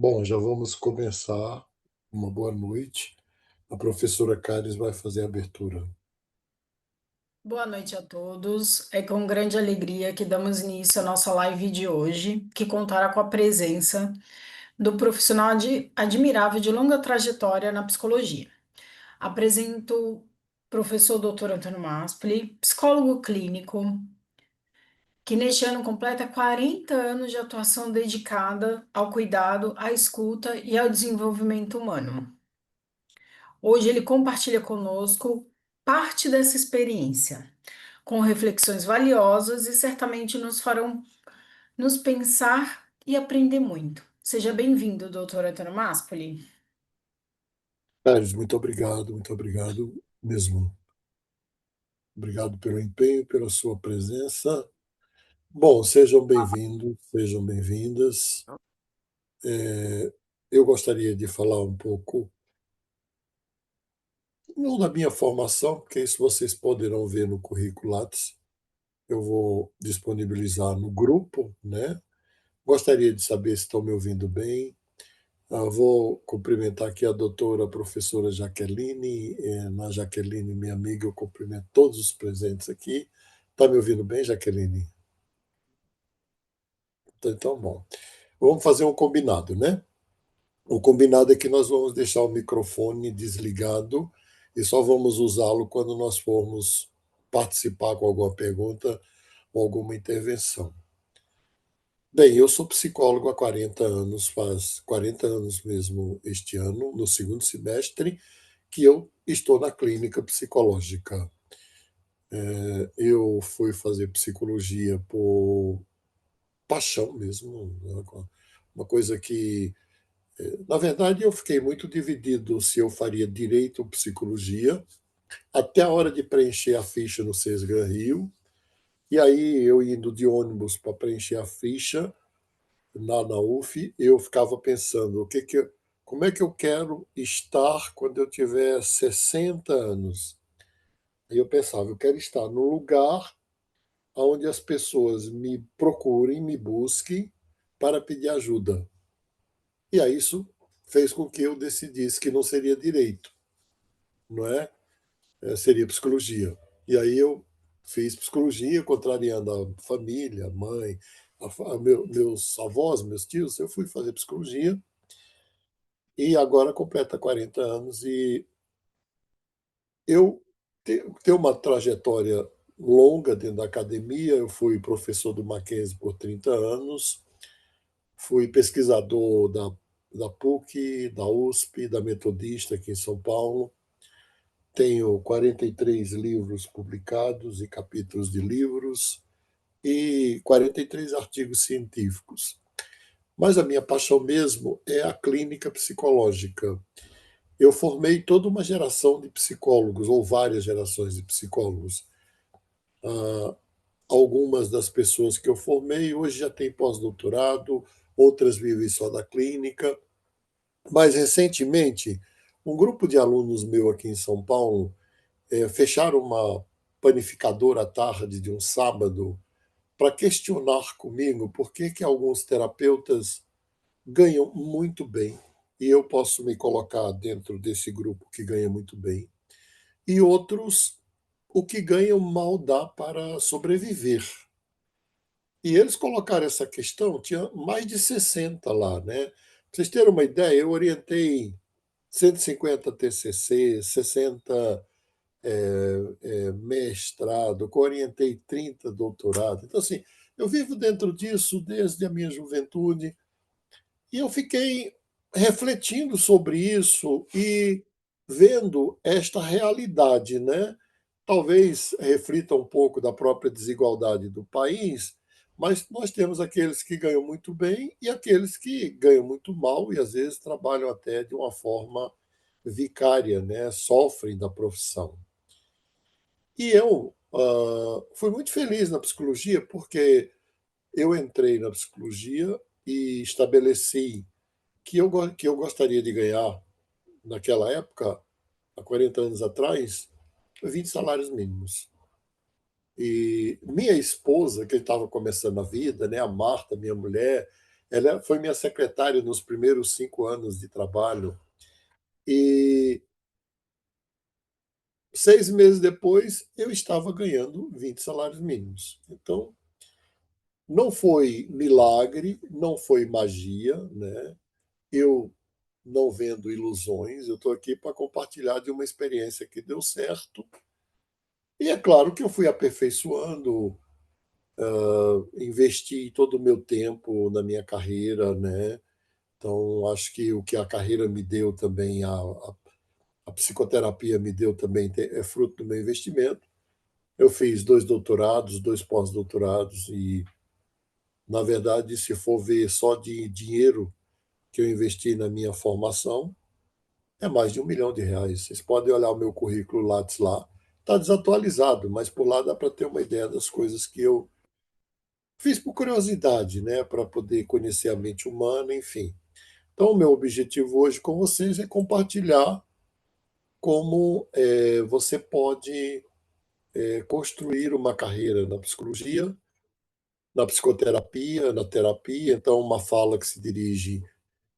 Bom, já vamos começar. Uma boa noite. A professora Caris vai fazer a abertura. Boa noite a todos. É com grande alegria que damos início à nossa live de hoje, que contará com a presença do profissional admirável de longa trajetória na psicologia. Apresento o professor Dr. Antônio Maspoli, psicólogo clínico, que neste ano completa 40 anos de atuação dedicada ao cuidado, à escuta e ao desenvolvimento humano. Hoje ele compartilha conosco parte dessa experiência, com reflexões valiosas e certamente nos farão nos pensar e aprender muito. Seja bem-vindo, doutora Antônio Maspoli. Caris, muito obrigado mesmo. Obrigado pelo empenho, pela sua presença. Bom, sejam bem-vindos, sejam bem-vindas. Eu gostaria de falar um pouco, não da minha formação, porque isso vocês poderão ver no currículo Lattes. Eu vou disponibilizar no grupo, né? Gostaria de saber se estão me ouvindo bem. Vou cumprimentar aqui a doutora, a professora Jaqueline. Na Jaqueline, minha amiga, eu cumprimento todos os presentes aqui. Está me ouvindo bem, Jaqueline? Então, bom. Vamos fazer um combinado, né? O combinado é que nós vamos deixar o microfone desligado e só vamos usá-lo quando nós formos participar com alguma pergunta ou alguma intervenção. Bem, eu sou psicólogo há 40 anos, faz 40 anos mesmo este ano, no segundo semestre, que eu estou na clínica psicológica. Eu fui fazer psicologia por paixão mesmo, né, uma coisa que, na verdade, eu fiquei muito dividido se eu faria direito ou psicologia, até a hora de preencher a ficha no Sesgran Rio, e aí eu indo de ônibus para preencher a ficha lá na UF, eu ficava pensando, como é que eu quero estar quando eu tiver 60 anos? Aí eu pensava, eu quero estar num lugar onde as pessoas me procurem, me busquem para pedir ajuda. E aí isso fez com que eu decidisse que não seria direito, não é? Seria psicologia. E aí eu fiz psicologia, contrariando a família, a mãe, meus avós, meus tios. Eu fui fazer psicologia e agora completa 40 anos e eu tenho uma trajetória longa dentro da academia. Eu fui professor do Mackenzie por 30 anos, fui pesquisador da PUC, da USP, da Metodista aqui em São Paulo. Tenho 43 livros publicados e capítulos de livros e 43 artigos científicos. Mas a minha paixão mesmo é a clínica psicológica. Eu formei toda uma geração de psicólogos, ou várias gerações de psicólogos. Ah, Algumas das pessoas que eu formei hoje já têm pós-doutorado, outras vivem só da clínica. Mais recentemente, um grupo de alunos meu aqui em São Paulo fecharam uma panificadora à tarde de um sábado para questionar comigo por que que alguns terapeutas ganham muito bem, e eu posso me colocar dentro desse grupo que ganha muito bem, e outros o que ganham mal dá para sobreviver. E eles colocaram essa questão, tinha mais de 60 lá, né? Para vocês terem uma ideia, eu orientei 150 TCC, 60 mestrado, eu orientei 30 doutorado. Então, assim, eu vivo dentro disso desde a minha juventude e eu fiquei refletindo sobre isso e vendo esta realidade, né? Talvez reflita um pouco da própria desigualdade do país, mas nós temos aqueles que ganham muito bem e aqueles que ganham muito mal e às vezes trabalham até de uma forma vicária, né? Sofrem da profissão. E eu fui muito feliz na psicologia porque eu entrei na psicologia e estabeleci que eu gostaria de ganhar, naquela época, há 40 anos atrás, 20 salários mínimos. E minha esposa, que estava começando a vida, né, a Marta, minha mulher, Ela foi minha secretária nos primeiros 5 anos de trabalho e 6 meses depois eu estava ganhando 20 salários mínimos. Então, não foi milagre, não foi magia, né? Eu não vendo ilusões, eu estou aqui para compartilhar de uma experiência que deu certo. E é claro que eu fui aperfeiçoando, investi todo o meu tempo na minha carreira, né? Então, acho que o que a carreira me deu também, a psicoterapia me deu também, é fruto do meu investimento. Eu fiz 2 doutorados, 2 pós-doutorados, e, na verdade, se for ver só de dinheiro que eu investi na minha formação, é mais de R$ 1 milhão. Vocês podem olhar o meu currículo Lattes lá. Está desatualizado, mas por lá dá para ter uma ideia das coisas que eu fiz por curiosidade, né? Para poder conhecer a mente humana, enfim. Então, o meu objetivo hoje com vocês é compartilhar como você pode construir uma carreira na psicologia, na psicoterapia, na terapia. Então, uma fala que se dirige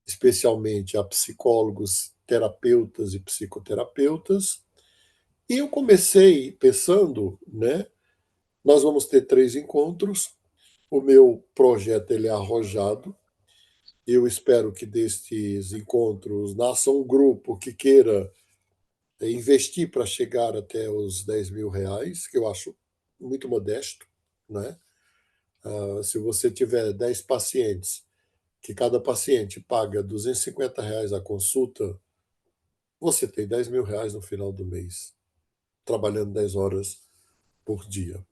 especialmente a psicólogos, terapeutas e psicoterapeutas. E eu comecei pensando, né? Nós vamos ter 3 encontros. O meu projeto ele é arrojado. Eu espero que destes encontros nasça um grupo que queira investir para chegar até os R$ 10 mil, que eu acho muito modesto, né? Se você tiver 10 pacientes, que cada paciente paga R$ 250 a consulta, você tem R$ 10 mil no final do mês, trabalhando 10 horas por dia.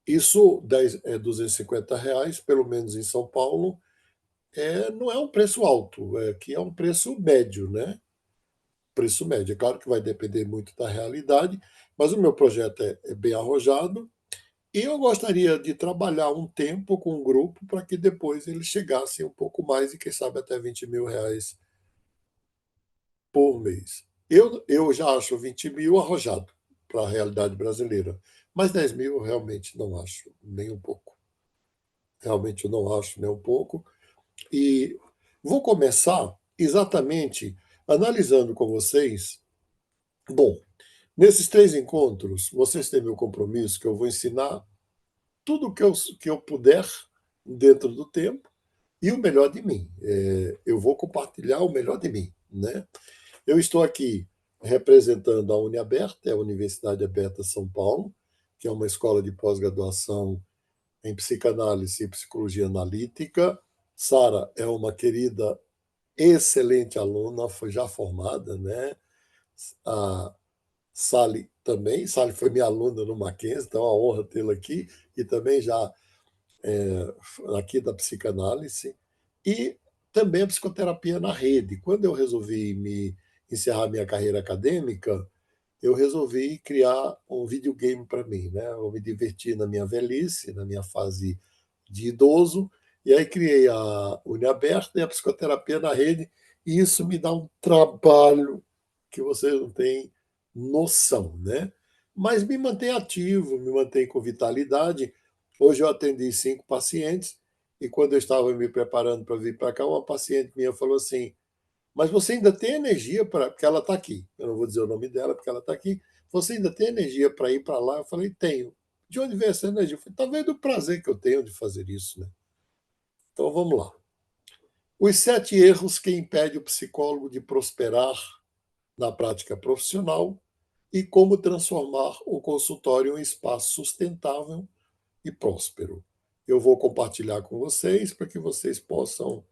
Isso, 250 reais, pelo menos em São Paulo, não é um preço alto, que é um preço médio, né? Preço médio. É claro que vai depender muito da realidade, mas o meu projeto é bem arrojado e eu gostaria de trabalhar um tempo com um grupo para que depois eles chegassem um pouco mais e, quem sabe, até R$ 20 mil por mês. Eu já acho 20 mil arrojado para a realidade brasileira, mas 10 mil eu realmente não acho nem um pouco. Realmente eu não acho nem um pouco. E vou começar exatamente analisando com vocês. Bom, nesses 3 encontros, vocês têm meu compromisso que eu vou ensinar tudo o que eu puder dentro do tempo e o melhor de mim. Eu vou compartilhar o melhor de mim, né? Eu estou aqui representando a Uniaberta, a Universidade Aberta São Paulo, que é uma escola de pós-graduação em psicanálise e psicologia analítica. Sara é uma querida, excelente aluna, foi já formada, né? A Sally também. Sally foi minha aluna no Mackenzie, então é uma honra tê-la aqui. E também já aqui da psicanálise. E também a psicoterapia na rede. Quando eu resolvi me encerrar minha carreira acadêmica, eu resolvi criar um videogame para mim, né? Eu me diverti na minha velhice, na minha fase de idoso, e aí criei a Uniaberta e a psicoterapia na rede, e isso me dá um trabalho que vocês não têm noção, né? Mas me mantém ativo, me mantém com vitalidade. Hoje eu atendi 5 pacientes, e quando eu estava me preparando para vir para cá, uma paciente minha falou assim: mas você ainda tem energia para. Porque ela está aqui. Eu não vou dizer o nome dela, porque ela está aqui. Você ainda tem energia para ir para lá? Eu falei: tenho. De onde vem essa energia? Eu falei: talvez do prazer que eu tenho de fazer isso, né? Então vamos lá. Os 7 erros que impedem o psicólogo de prosperar na prática profissional e como transformar o consultório em um espaço sustentável e próspero. Eu vou compartilhar com vocês para que vocês possam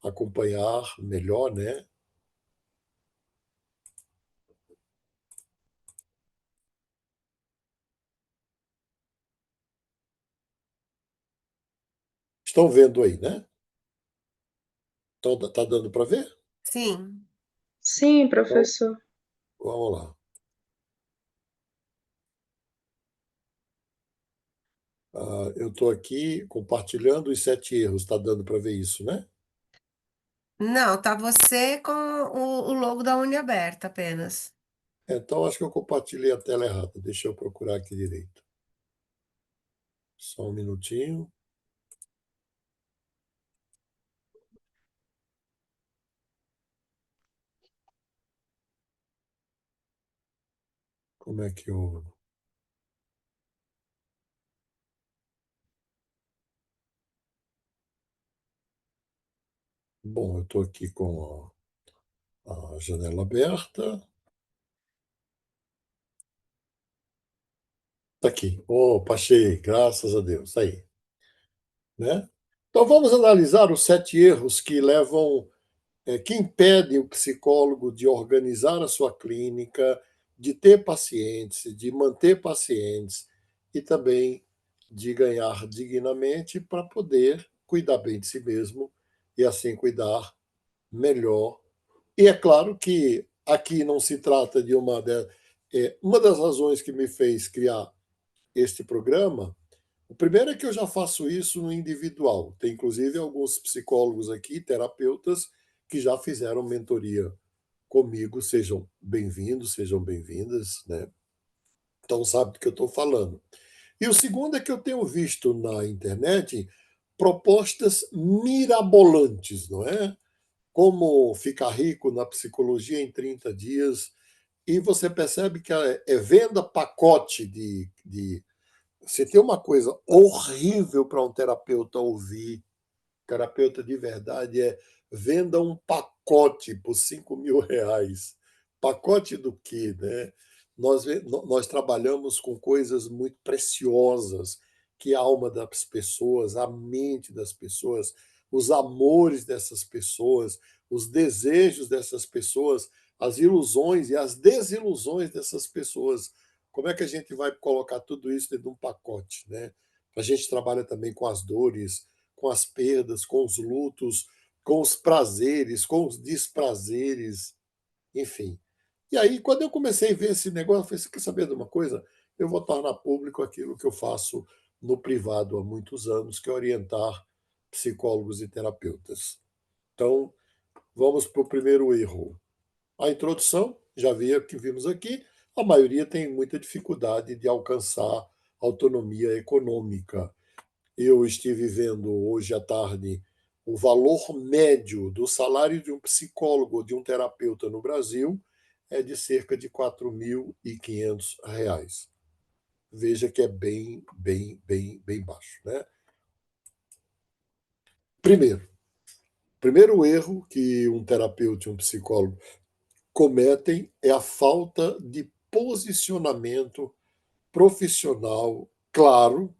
acompanhar melhor, né? Estão vendo aí, né? Então, tá dando para ver? Sim. Sim, Então, professor. vamos lá. Eu estou aqui compartilhando os 7 erros. Está dando para ver isso, né? Não, tá você com o logo da Uni aberta apenas. Então, acho que eu compartilhei a tela errada. Deixa eu procurar aqui direito. Só um minutinho. Como é que eu. Bom, eu estou aqui com a janela aberta. Está aqui. Opa, achei, graças a Deus. Aí, né? Então vamos analisar os 7 erros que levam, que impedem o psicólogo de organizar a sua clínica, de ter pacientes, de manter pacientes e também de ganhar dignamente para poder cuidar bem de si mesmo e assim cuidar melhor. E é claro que aqui não se trata de uma das razões que me fez criar este programa. O primeiro é que eu já faço isso no individual. Tem inclusive alguns psicólogos aqui, terapeutas, que já fizeram mentoria comigo. Sejam bem-vindos, sejam bem-vindas, né? Então sabe do que eu estou falando. E o segundo é que eu tenho visto na internet propostas mirabolantes, não é? Como ficar rico na psicologia em 30 dias. E você percebe que é venda pacote de. Se tem uma coisa horrível para um terapeuta ouvir, terapeuta de verdade, é venda um pacote por R$ 5.000. Pacote do quê, né? Nós trabalhamos com coisas muito preciosas, que é a alma das pessoas, a mente das pessoas, os amores dessas pessoas, os desejos dessas pessoas, as ilusões e as desilusões dessas pessoas. Como é que a gente vai colocar tudo isso dentro de um pacote, né? A gente trabalha também com as dores, com as perdas, com os lutos, com os prazeres, com os desprazeres, enfim. E aí, quando eu comecei a ver esse negócio, eu falei: você quer saber de uma coisa? Eu vou tornar público aquilo que eu faço no privado há muitos anos, que é orientar psicólogos e terapeutas. Então, vamos para o primeiro erro. A introdução, já que vimos aqui, a maioria tem muita dificuldade de alcançar autonomia econômica. Eu estive vendo hoje à tarde o valor médio do salário de um psicólogo ou de um terapeuta no Brasil é de cerca de R$ 4.500. Veja que é bem, bem, bem, bem baixo, né? Primeiro erro que um terapeuta e um psicólogo cometem é a falta de posicionamento profissional claro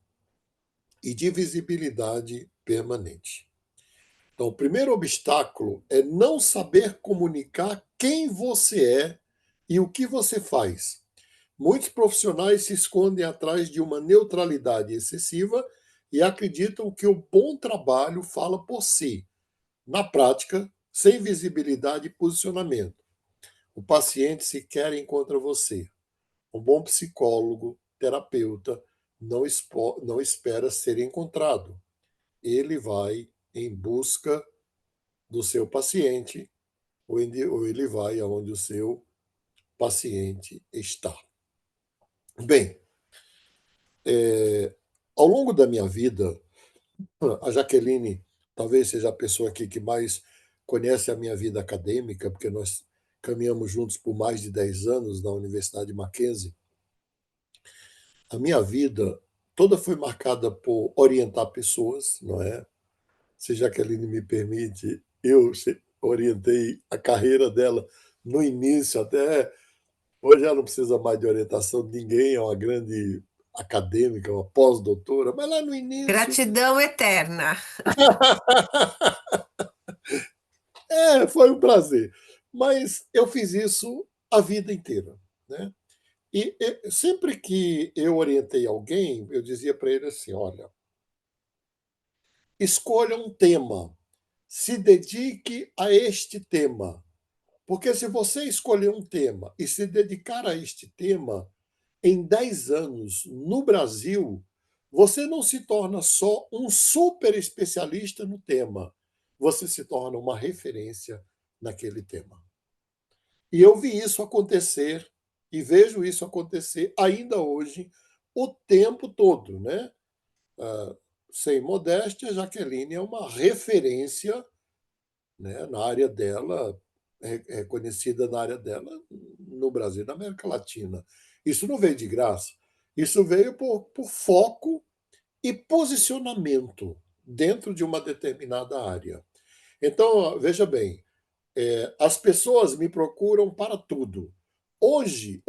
e de visibilidade permanente. Então, o primeiro obstáculo é não saber comunicar quem você é e o que você faz. Muitos profissionais se escondem atrás de uma neutralidade excessiva e acreditam que o bom trabalho fala por si. Na prática, sem visibilidade e posicionamento, o paciente sequer encontra você. Um bom psicólogo, terapeuta, não espera ser encontrado. Ele vai em busca do seu paciente, ou ele vai aonde o seu paciente está. Bem, ao longo da minha vida, a Jaqueline talvez seja a pessoa aqui que mais conhece a minha vida acadêmica, porque nós caminhamos juntos por mais de 10 anos na Universidade Mackenzie. A minha vida toda foi marcada por orientar pessoas, não é? Se Jaqueline me permite, eu orientei a carreira dela no início, até hoje ela não precisa mais de orientação de ninguém, é uma grande acadêmica, uma pós-doutora, mas lá no início. Gratidão eterna. Foi um prazer. Mas eu fiz isso a vida inteira, né? E sempre que eu orientei alguém, eu dizia para ele assim: olha, escolha um tema, se dedique a este tema. Porque se você escolher um tema e se dedicar a este tema, em 10 anos no Brasil, você não se torna só um super especialista no tema, você se torna uma referência naquele tema. E eu vi isso acontecer e vejo isso acontecer ainda hoje o tempo todo, né? Ah, sem modéstia, Jaqueline é uma referência, né, na área dela, reconhecida na área dela no Brasil e na América Latina. Isso não veio de graça. Isso veio por foco e posicionamento dentro de uma determinada área. Então, veja bem, as pessoas me procuram para tudo. Hoje,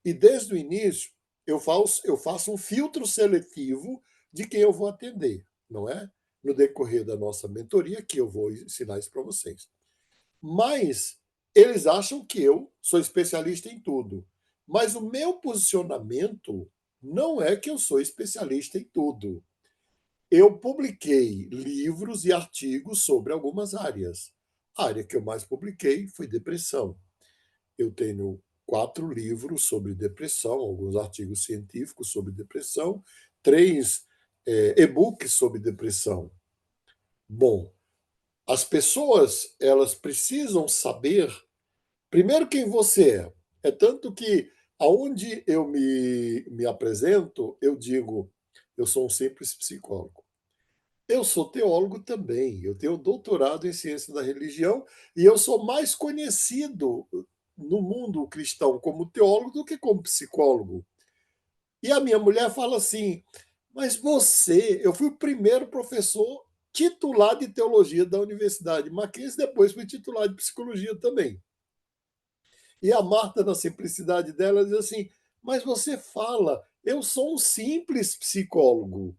e desde o início, eu faço um filtro seletivo de quem eu vou atender, não é? No decorrer da nossa mentoria, que eu vou ensinar isso para vocês. Mas eles acham que eu sou especialista em tudo. Mas o meu posicionamento não é que eu sou especialista em tudo. Eu publiquei livros e artigos sobre algumas áreas. A área que eu mais publiquei foi depressão. Eu tenho 4 livros sobre depressão, alguns artigos científicos sobre depressão, 3 e-books sobre depressão. Bom, as pessoas elas precisam saber primeiro quem você é. É tanto que aonde eu me apresento, eu digo, eu sou um simples psicólogo. Eu sou teólogo também, eu tenho doutorado em ciência da religião e eu sou mais conhecido no mundo cristão como teólogo do que como psicólogo. E a minha mulher fala assim: mas eu fui o primeiro professor titular de teologia da Universidade Mackenzie, depois fui titular de psicologia também. E a Marta, na simplicidade dela, diz assim: mas você fala, eu sou um simples psicólogo,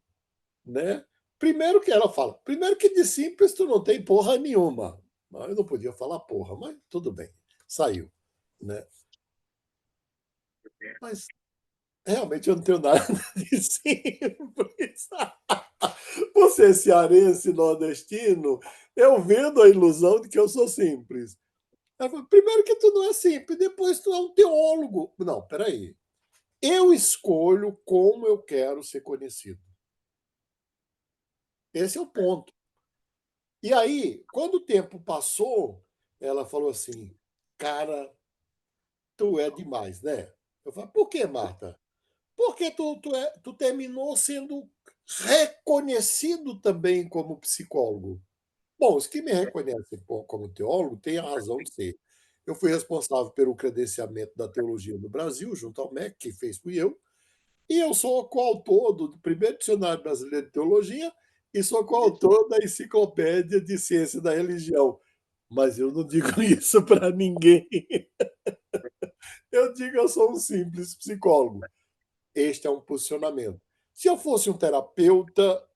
né? Primeiro que ela fala, primeiro que de simples tu não tem porra nenhuma. Eu não podia falar porra, mas tudo bem, saiu, né? Mas realmente eu não tenho nada de simples. Você cearense, nordestino, eu vendo a ilusão de que eu sou simples. Ela fala, primeiro que tu não é simples, depois tu é um teólogo. Não, peraí. Eu escolho como eu quero ser conhecido. Esse é o ponto. E aí, quando o tempo passou, ela falou assim: cara, tu é demais, né? Eu falei: por que, Marta? Porque tu terminou sendo reconhecido também como psicólogo. Bom, os que me reconhecem como teólogo têm a razão de ser. Eu fui responsável pelo credenciamento da teologia no Brasil, junto ao MEC, quem fez fui eu. E eu sou coautor do primeiro dicionário brasileiro de teologia e sou coautor da enciclopédia de ciência da religião. Mas eu não digo isso para ninguém. Eu digo que eu sou um simples psicólogo. Este é um posicionamento. Se eu fosse um terapeuta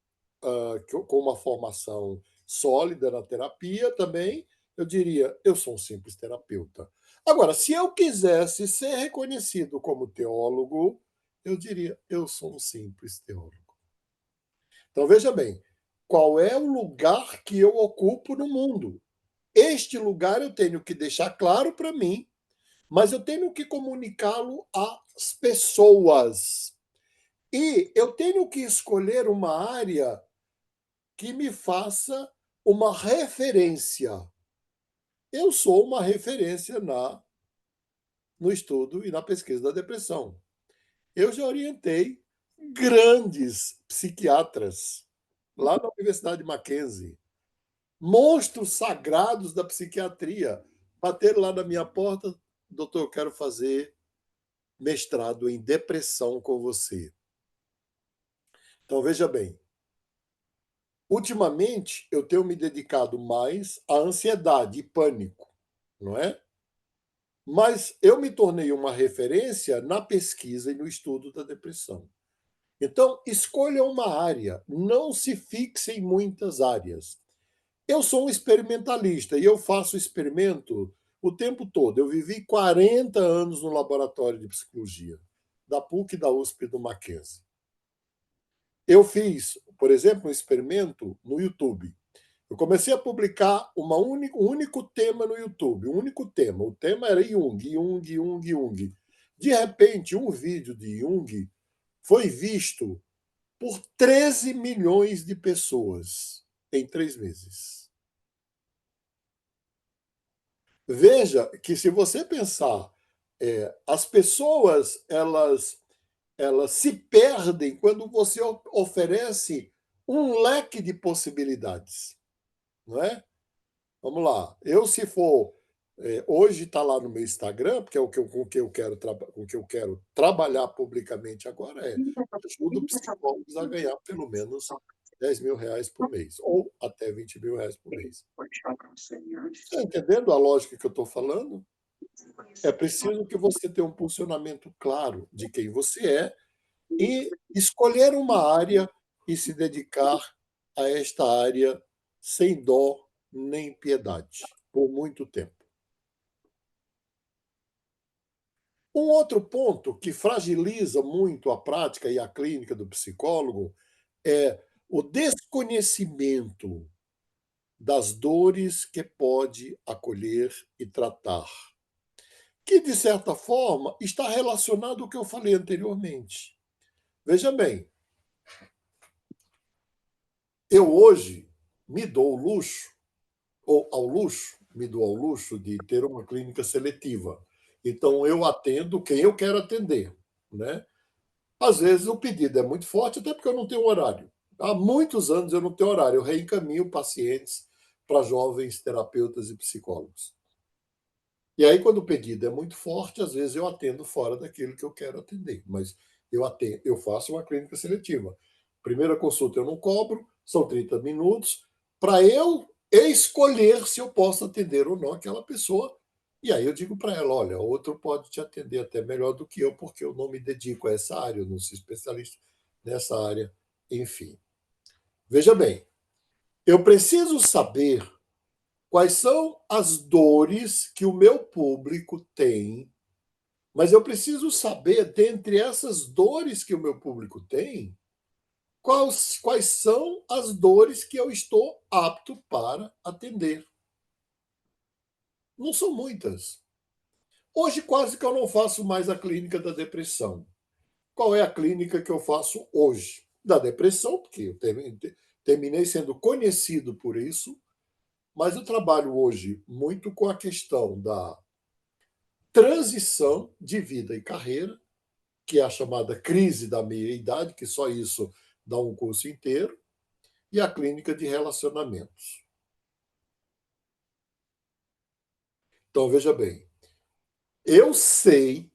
com uma formação sólida na terapia também, eu diria, eu sou um simples terapeuta. Agora, se eu quisesse ser reconhecido como teólogo, eu diria, eu sou um simples teólogo. Então, veja bem, qual é o lugar que eu ocupo no mundo? Este lugar eu tenho que deixar claro para mim, mas eu tenho que comunicá-lo às pessoas. E eu tenho que escolher uma área que me faça uma referência. Eu sou uma referência no estudo e na pesquisa da depressão. Eu já orientei grandes psiquiatras lá na Universidade Mackenzie, monstros sagrados da psiquiatria, bateram lá na minha porta: doutor, eu quero fazer mestrado em depressão com você. Então, veja bem, ultimamente eu tenho me dedicado mais à ansiedade e pânico, não é? Mas eu me tornei uma referência na pesquisa e no estudo da depressão. Então, escolha uma área, não se fixe em muitas áreas. Eu sou um experimentalista e eu faço experimento o tempo todo. Eu vivi 40 anos no laboratório de psicologia da PUC, da USP e do Mackenzie. Eu fiz, por exemplo, um experimento no YouTube. Eu comecei a publicar um único tema no YouTube, um único tema. O tema era Jung, Jung, Jung, Jung. De repente, um vídeo de Jung foi visto por 13 milhões de pessoas em 3 meses. Veja que se você pensar, as pessoas elas se perdem quando você oferece um leque de possibilidades, não é? Vamos lá. Eu, se for Hoje está lá no meu Instagram, porque é com que eu quero trabalhar publicamente agora ajudo psicólogos a ganhar pelo menos R$ 10.000 por mês, ou até R$ 20.000 por mês. Está entendendo a lógica que eu estou falando? É preciso que você tenha um posicionamento claro de quem você é e escolher uma área e se dedicar a esta área sem dó nem piedade, por muito tempo. Um outro ponto que fragiliza muito a prática e a clínica do psicólogo é o desconhecimento das dores que pode acolher e tratar, que, de certa forma, está relacionado ao que eu falei anteriormente. Veja bem, eu hoje me dou o luxo, me dou ao luxo de ter uma clínica seletiva. Então, eu atendo quem eu quero atender, né? Às vezes o pedido é muito forte, até porque eu não tenho horário. Há muitos anos eu não tenho horário, eu reencaminho pacientes para jovens terapeutas e psicólogos. E aí, quando o pedido é muito forte, às vezes eu atendo fora daquilo que eu quero atender, mas eu faço uma clínica seletiva. Primeira consulta eu não cobro, são 30 minutos, para eu escolher se eu posso atender ou não aquela pessoa. E aí eu digo para ela, olha, outro pode te atender até melhor do que eu, porque eu não me dedico a essa área, eu não sou especialista nessa área, enfim. Veja bem, eu preciso saber quais são as dores que o meu público tem, mas eu preciso saber, dentre essas dores que o meu público tem, quais são as dores que eu estou apto para atender. Não são muitas. Hoje, quase que eu não faço mais a clínica da depressão. Qual é a clínica que eu faço hoje? Da depressão, porque eu terminei sendo conhecido por isso, mas eu trabalho hoje muito com a questão da transição de vida e carreira, que é a chamada crise da meia-idade, que só isso dá um curso inteiro, e a clínica de relacionamentos. Então, veja bem, eu sei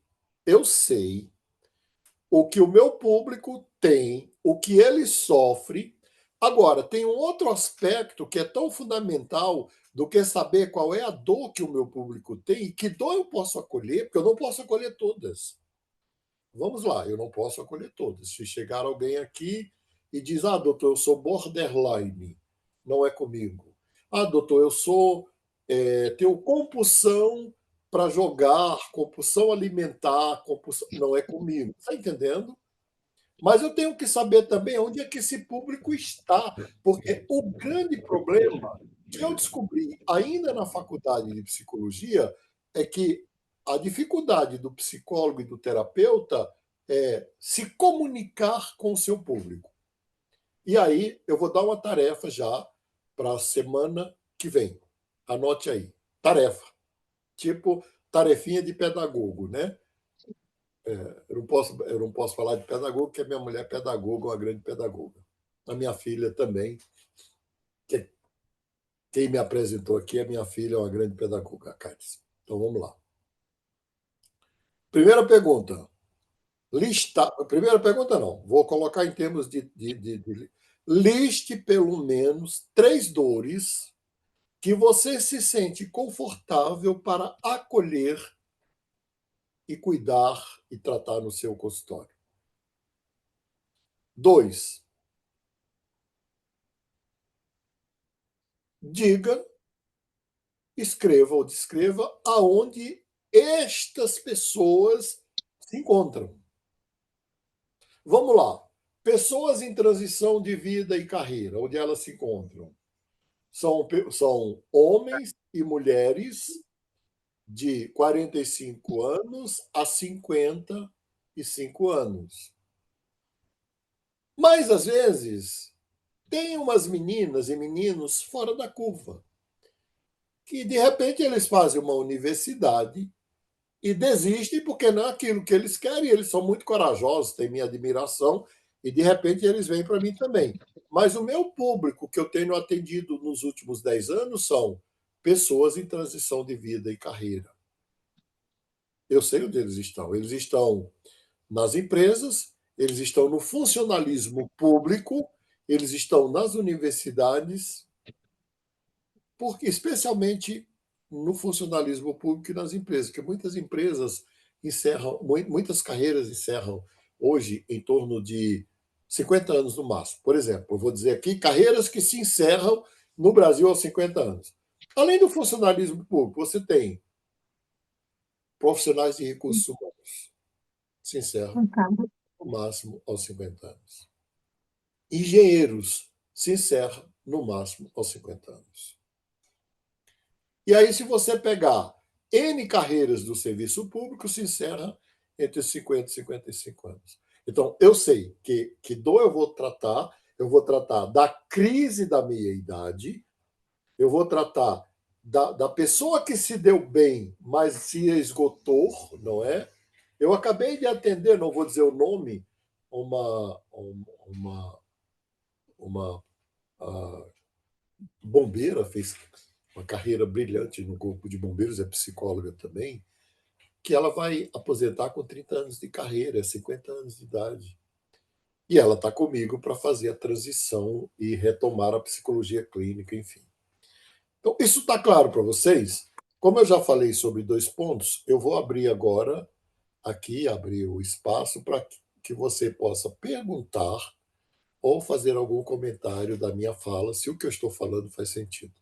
o que o meu público tem, o que ele sofre. Agora, tem um outro aspecto que é tão fundamental do que saber qual é a dor que o meu público tem e que dor eu posso acolher, porque eu não posso acolher todas. Vamos lá, eu não posso acolher todas. Se chegar alguém aqui e diz, doutor, eu sou borderline, não é comigo. Doutor, tenho compulsão para jogar, compulsão alimentar, não é comigo. Está entendendo? Mas eu tenho que saber também onde é que esse público está, porque o grande problema que eu descobri ainda na faculdade de psicologia é que a dificuldade do psicólogo e do terapeuta é se comunicar com o seu público. E aí eu vou dar uma tarefa já para a semana que vem. Anote aí. Tarefa. Tipo tarefinha de pedagogo, né? Eu não posso falar de pedagogo, porque a minha mulher é pedagoga, uma grande pedagoga. A minha filha também. Quem me apresentou aqui é minha filha, uma grande pedagoga, a Cádiz. Então vamos lá. Primeira pergunta. Primeira pergunta não. Vou colocar em termos de liste pelo menos 3 dores que você se sente confortável para acolher e cuidar e tratar no seu consultório. 2, diga, escreva ou descreva aonde estas pessoas se encontram. Vamos lá. Pessoas em transição de vida e carreira, onde elas se encontram. São homens e mulheres de 45 anos a 55 anos. Mas, às vezes, tem umas meninas e meninos fora da curva, que, de repente, eles fazem uma universidade e desistem porque não é aquilo que eles querem. Eles são muito corajosos, têm minha admiração, e, de repente, eles vêm para mim também. Mas o meu público que eu tenho atendido nos últimos 10 anos são pessoas em transição de vida e carreira. Eu sei onde eles estão. Eles estão nas empresas, eles estão no funcionalismo público, eles estão nas universidades, porque especialmente no funcionalismo público e nas empresas, porque muitas empresas encerram, muitas carreiras encerram hoje em torno de 50 anos no máximo. Por exemplo, eu vou dizer aqui carreiras que se encerram no Brasil aos 50 anos. Além do funcionalismo público, você tem profissionais de recursos humanos, se encerram no máximo aos 50 anos. Engenheiros se encerram no máximo aos 50 anos. E aí, se você pegar N carreiras do serviço público, se encerra entre 50 e 55 anos. Então, eu sei que dor eu vou tratar da crise da meia-idade, eu vou tratar da pessoa que se deu bem, mas se esgotou, não é? Eu acabei de atender, não vou dizer o nome, uma bombeira, fez uma carreira brilhante no corpo de bombeiros, é psicóloga também, que ela vai aposentar com 30 anos de carreira, 50 anos de idade. E ela está comigo para fazer a transição e retomar a psicologia clínica, enfim. Então, isso está claro para vocês? Como eu já falei sobre 2 pontos, eu vou abrir agora, aqui, abrir o espaço para que você possa perguntar ou fazer algum comentário da minha fala, se o que eu estou falando faz sentido.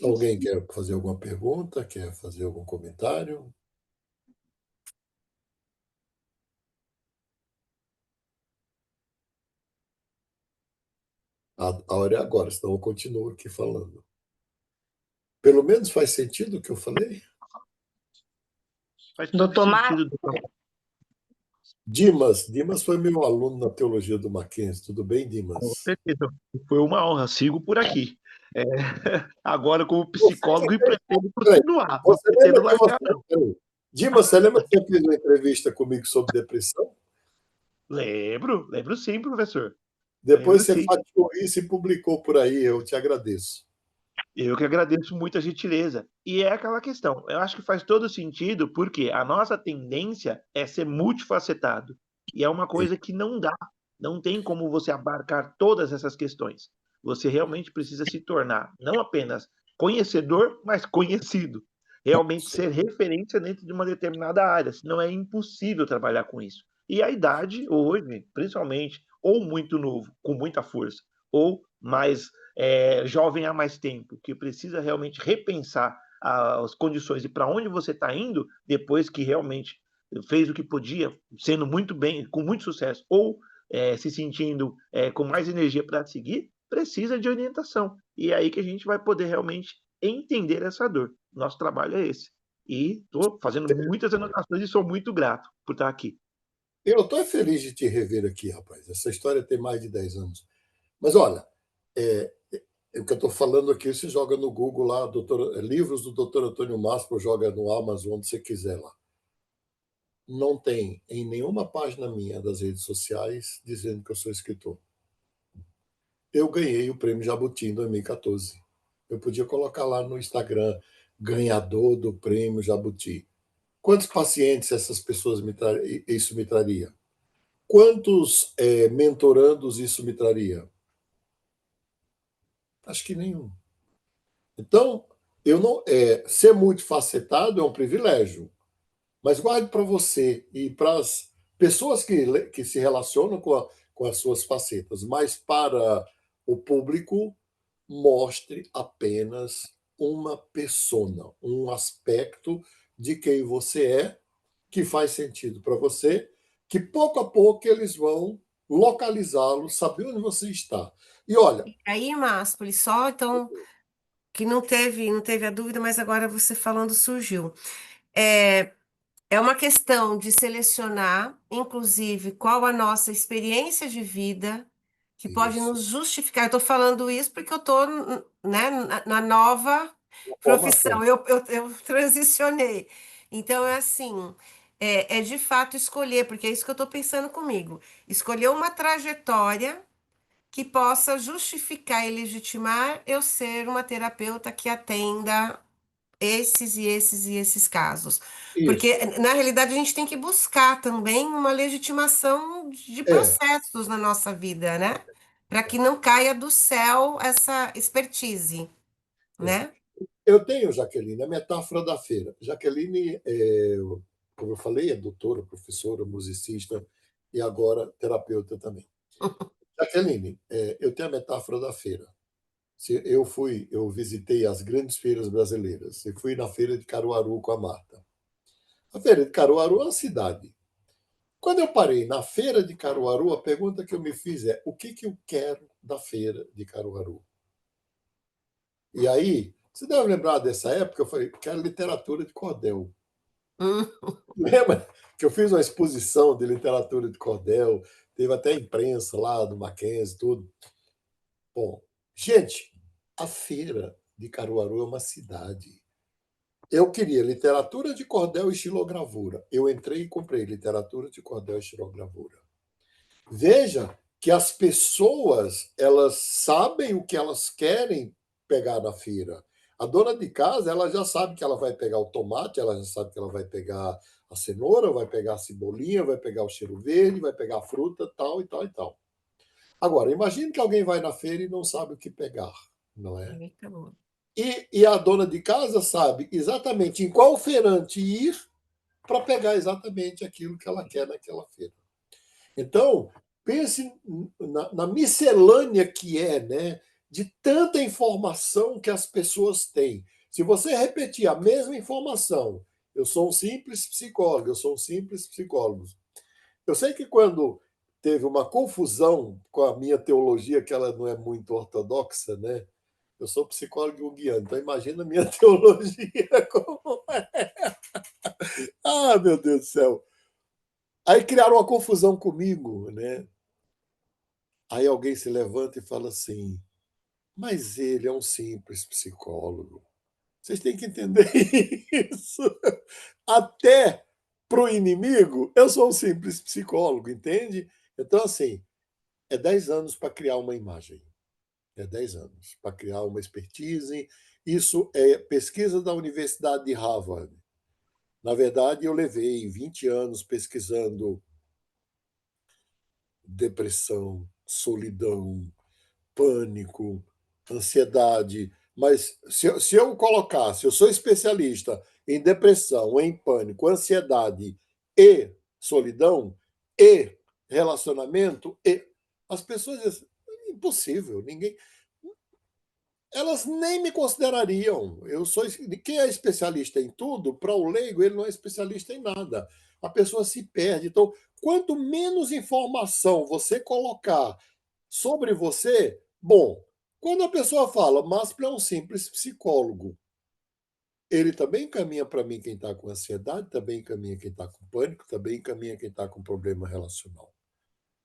Alguém quer fazer alguma pergunta? Quer fazer algum comentário? A hora é agora, senão eu continuo aqui falando. Pelo menos faz sentido o que eu falei? Faz todo Doutor sentido, doutor. Dimas foi meu aluno na teologia do Mackenzie. Tudo bem, Com Dimas? certeza. Foi uma honra, sigo por aqui. É, agora, como Você, psicólogo, e pretendo peraí, continuar. Não você pretendo lembra que largar, não. peraí. Dimas, você lembra que você fez uma entrevista comigo sobre depressão? Lembro sim, professor. Depois Lembro você sim. fatiou isso e publicou por aí. Eu te agradeço. Eu que agradeço muito a gentileza. E é aquela questão, eu acho que faz todo sentido, porque a nossa tendência é ser multifacetado. E é uma coisa que não dá, não tem como você abarcar todas essas questões. Você realmente precisa se tornar não apenas conhecedor, mas conhecido. Realmente ser referência dentro de uma determinada área, senão é impossível trabalhar com isso. E a idade, hoje, principalmente, ou muito novo, com muita força, ou mais jovem há mais tempo, que precisa realmente repensar as condições e para onde você está indo depois que realmente fez o que podia, sendo muito bem, com muito sucesso, ou se sentindo com mais energia para seguir, precisa de orientação. E é aí que a gente vai poder realmente entender essa dor. Nosso trabalho é esse. E estou fazendo muitas anotações e sou muito grato por estar aqui. Eu estou feliz de te rever aqui, rapaz. Essa história tem mais de 10 anos. Mas olha, o que eu estou falando aqui, você joga no Google lá, livros do Dr. Antônio Mastro, joga no Amazon, onde você quiser lá. Não tem em nenhuma página minha das redes sociais dizendo que eu sou escritor. Eu ganhei o prêmio Jabuti em 2014. Eu podia colocar lá no Instagram, ganhador do prêmio Jabuti. Quantos pacientes essas pessoas isso me traria? Quantos mentorandos isso me traria? Acho que nenhum. Então, eu não ser multifacetado é um privilégio, mas guarde para você e para as pessoas que se relacionam com as suas facetas, mas para o público, mostre apenas uma persona, um aspecto de quem você é, que faz sentido para você, que pouco a pouco eles vão localizá-lo, saber onde você está. E olha, Aí, Márcio, só então que não teve a dúvida, mas agora você falando surgiu. É, é uma questão de selecionar, inclusive, qual a nossa experiência de vida que pode isso, nos justificar. Eu estou falando isso porque eu estou, né, na nova profissão. formação. Eu transicionei. Então, é assim. é de fato escolher, porque é isso que eu estou pensando comigo. Escolher uma trajetória que possa justificar e legitimar eu ser uma terapeuta que atenda esses e esses e esses casos. Porque, Isso. na realidade, a gente tem que buscar também uma legitimação de É, processos na nossa vida, né? Para que não caia do céu essa expertise, é. né? Eu tenho, Jaqueline, a metáfora da feira. Jaqueline, como eu falei, é doutora, professora, musicista e agora terapeuta também. Jaqueline, eu tenho a metáfora da feira. Eu visitei as grandes feiras brasileiras. Eu fui na feira de Caruaru com a Marta. A feira de Caruaru é uma cidade. Quando eu parei na feira de Caruaru, a pergunta que eu me fiz é: o que eu quero da feira de Caruaru? E aí, você deve lembrar dessa época, eu falei: quero literatura de cordel. Hum, Lembra que eu fiz uma exposição de literatura de cordel, teve até imprensa lá do Mackenzie, tudo. Bom, gente, a feira de Caruaru é uma cidade. Eu queria literatura de cordel e xilogravura. Eu entrei e comprei literatura de cordel e xilogravura. Veja que as pessoas, elas sabem o que elas querem pegar na feira. A dona de casa, ela já sabe que ela vai pegar o tomate, ela já sabe que ela vai pegar a cenoura, vai pegar a cebolinha, vai pegar o cheiro verde, vai pegar a fruta, tal e tal e tal. Agora, imagine que alguém vai na feira e não sabe o que pegar, não é? eita, boa. E a dona de casa sabe exatamente em qual feirante ir para pegar exatamente aquilo que ela quer naquela feira. Então, pense na miscelânea que é, né, de tanta informação que as pessoas têm. Se você repetir a mesma informação, eu sou um simples psicólogo, eu sou um simples psicólogo. Eu sei que quando teve uma confusão com a minha teologia, que ela não é muito ortodoxa, né? Eu sou psicólogo junguiano, então imagina a minha teologia como é. Ah, meu Deus do céu. Aí criaram uma confusão comigo, né? Aí alguém se levanta e fala assim: mas ele é um simples psicólogo. Vocês têm que entender isso. Até para o inimigo, eu sou um simples psicólogo, entende? Então, assim, é 10 anos para criar uma imagem. É 10 anos para criar uma expertise. Isso é pesquisa da Universidade de Harvard. Na verdade, eu levei 20 anos pesquisando depressão, solidão, pânico, ansiedade. Mas se eu colocasse, eu sou especialista em depressão, em pânico, ansiedade e solidão e relacionamento, e as pessoas dizem, impossível, ninguém. Elas nem me considerariam. Eu sou quem é especialista em tudo, para o leigo, ele não é especialista em nada. A pessoa se perde. Então, quanto menos informação você colocar sobre você, bom, quando a pessoa fala, Máspio é um simples psicólogo, ele também encaminha para mim quem está com ansiedade, também encaminha quem está com pânico, também encaminha quem está com problema relacional.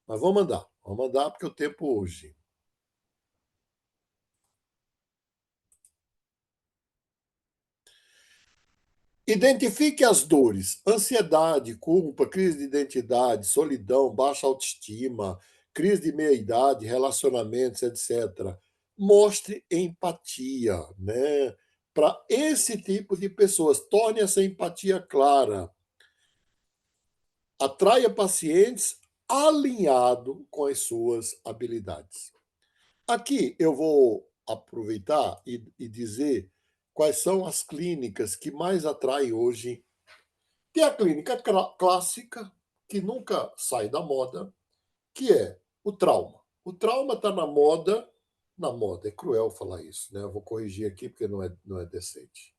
Mas vamos andar porque o tempo hoje. Identifique as dores: ansiedade, culpa, crise de identidade, solidão, baixa autoestima, crise de meia-idade, relacionamentos, etc. Mostre empatia, né? Para esse tipo de pessoas, torne essa empatia clara. Atraia pacientes alinhado com as suas habilidades. Aqui eu vou aproveitar e dizer quais são as clínicas que mais atraem hoje. Tem a clínica clássica, que nunca sai da moda, que é o trauma. O trauma está na moda, é cruel falar isso, né? Eu vou corrigir aqui porque não é decente.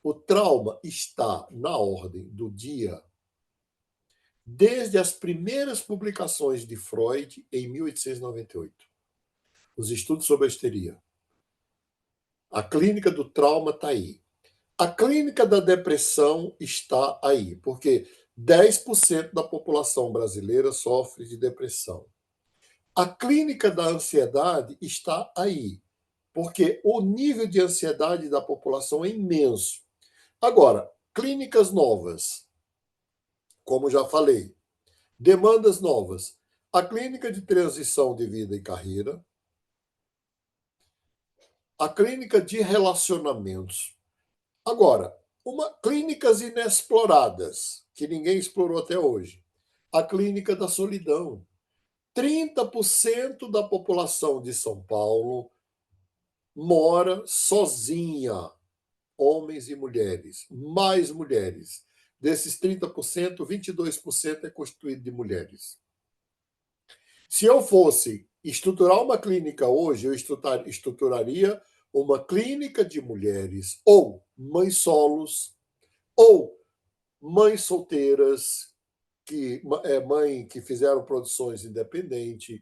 O trauma está na ordem do dia desde as primeiras publicações de Freud em 1898. Os estudos sobre a histeria. A clínica do trauma está aí. A clínica da depressão está aí, porque 10% da população brasileira sofre de depressão. A clínica da ansiedade está aí, porque o nível de ansiedade da população é imenso. Agora, clínicas novas. como já falei, demandas novas. A clínica de transição de vida e carreira, a clínica de relacionamentos. Agora, clínicas inexploradas, que ninguém explorou até hoje. A clínica da solidão. 30% da população de São Paulo mora sozinha, homens e mulheres, mais mulheres. Desses 30%, 22% é constituído de mulheres. Se eu fosse estruturar uma clínica hoje, eu estruturaria uma clínica de mulheres, ou mães solos, ou mães solteiras, mãe que fizeram produções independentes,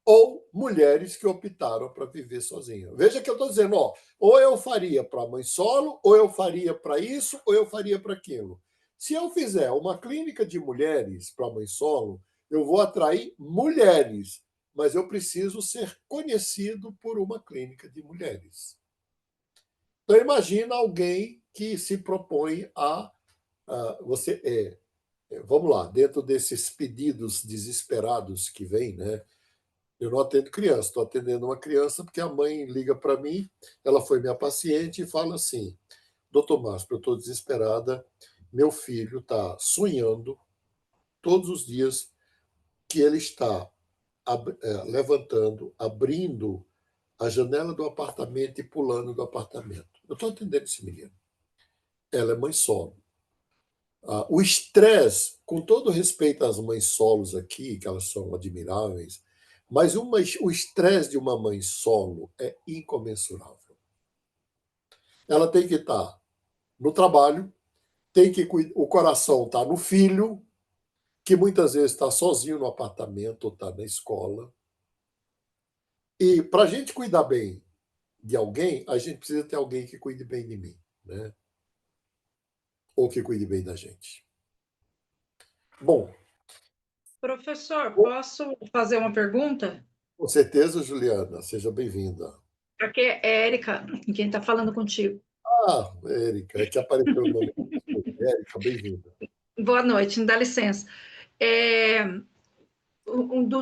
ou mulheres que optaram para viver sozinhas. Veja que eu estou dizendo, ou eu faria para mãe solo, ou eu faria para isso, ou eu faria para aquilo. Se eu fizer uma clínica de mulheres para mãe solo, eu vou atrair mulheres, mas eu preciso ser conhecido por uma clínica de mulheres. Então, imagina alguém que se propõe vamos lá, dentro desses pedidos desesperados que vêm, né? Eu não atendo criança, estou atendendo uma criança porque a mãe liga para mim, ela foi minha paciente e fala assim: doutor Márcio, eu estou desesperada, meu filho está sonhando todos os dias que ele está levantando, abrindo a janela do apartamento e pulando do apartamento. Eu estou atendendo esse menino. Ela é mãe solo. O estresse, com todo respeito às mães solos aqui, que elas são admiráveis, mas o estresse de uma mãe solo é incomensurável. Ela tem que estar no trabalho, o coração está no filho, que muitas vezes está sozinho no apartamento ou está na escola. E para a gente cuidar bem de alguém, a gente precisa ter alguém que cuide bem de mim, né? Ou que cuide bem da gente. Bom. Professor, posso fazer uma pergunta? Com certeza, Juliana. Seja bem-vinda. Aqui é Érica, quem está falando contigo. Érica, é que apareceu o nome. Érica, bem-vinda. Boa noite, me dá licença.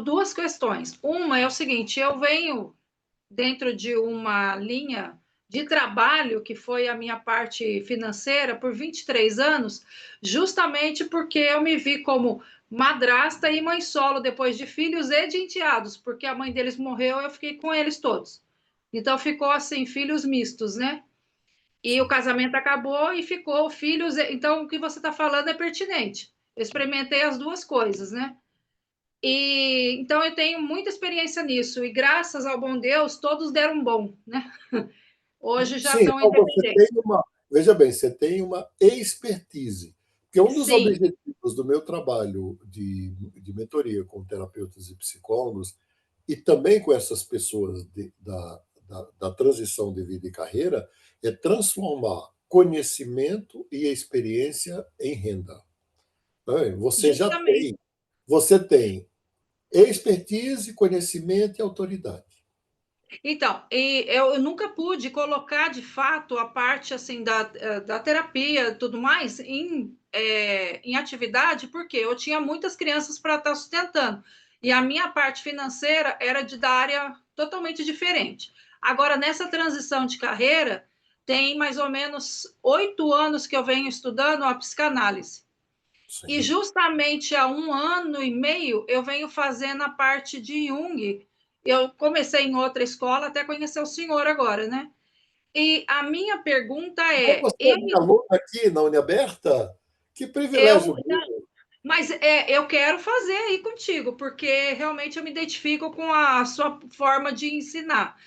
Duas questões. Uma é o seguinte, eu venho dentro de uma linha de trabalho que foi a minha parte financeira por 23 anos, justamente porque eu me vi como madrasta e mãe solo depois de filhos e de enteados, porque a mãe deles morreu, eu fiquei com eles todos. Então ficou assim, filhos mistos, né? E o casamento acabou e ficou filhos. Então, o que você está falando é pertinente. Eu experimentei as duas coisas, né? E então eu tenho muita experiência nisso. E graças ao bom Deus, todos deram bom, né? Hoje já Sim, estão então independentes. veja bem, você tem uma expertise. Porque um dos Sim, objetivos do meu trabalho de mentoria com terapeutas e psicólogos, e também com essas pessoas da transição de vida e carreira, é transformar conhecimento e experiência em renda. justamente. Você tem expertise, conhecimento e autoridade. Então, e eu nunca pude colocar de fato a parte assim da terapia e tudo mais em atividade, porque eu tinha muitas crianças para estar sustentando. E a minha parte financeira era da área totalmente diferente. Agora, nessa transição de carreira, tem mais ou menos 8 anos que eu venho estudando a psicanálise. E Sim. justamente há 1 ano e meio eu venho fazendo a parte de Jung. Eu comecei em outra escola até conhecer o senhor agora, né? E a minha pergunta Então, é, você é minha aluna aqui na Uniaberta? Que eu, privilégio meu. mas eu quero fazer aí contigo, porque realmente eu me identifico com a sua forma de ensinar.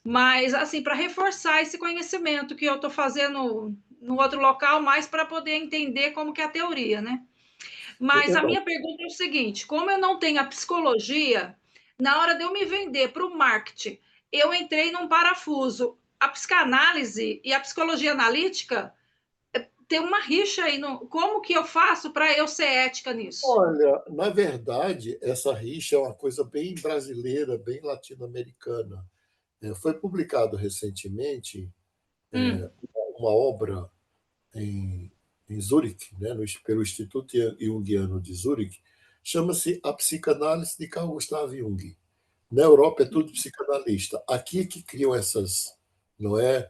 Mas, assim, para reforçar esse conhecimento que eu estou fazendo no outro local, mais para poder entender como que é a teoria, né? Mas a Então, minha pergunta é o seguinte: como eu não tenho a psicologia, na hora de eu me vender para o marketing, eu entrei num parafuso. A psicanálise e a psicologia analítica tem uma rixa aí. Como que eu faço para eu ser ética nisso? olha, na verdade, essa rixa é uma coisa bem brasileira, bem latino-americana. Foi publicado recentemente Hum, uma obra em em Zurique, né, pelo Instituto Jungiano de Zurique, chama-se A Psicanálise de Carl Gustav Jung. Na Europa é tudo psicanalista. Aqui é que criam essas, não é?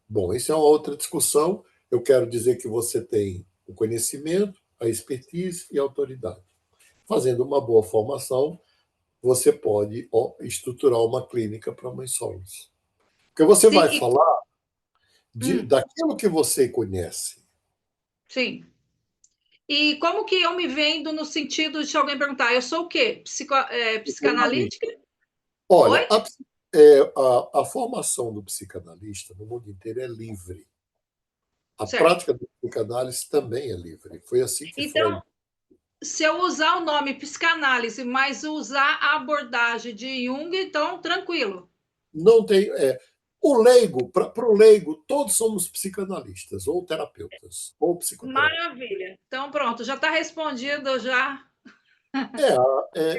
Bom, isso é uma outra discussão. Eu quero dizer que você tem o conhecimento, a expertise e a autoridade. Fazendo uma boa formação, você pode estruturar uma clínica para mães solos. Porque você Sim, vai falar hum, daquilo que você conhece. sim. E como que eu me vendo no sentido de alguém perguntar, eu sou o quê? Psicanalítica? Oi? Olha, a formação do psicanalista no mundo inteiro é livre. A Certo. prática da psicanálise também é livre. Foi assim que Freud. Então, se eu usar o nome psicanálise, mas usar a abordagem de Jung, então tranquilo. Não tem. O leigo, para o leigo, todos somos psicanalistas, ou terapeutas, ou psicoterapeutas. Maravilha. Então, pronto, já está respondido já.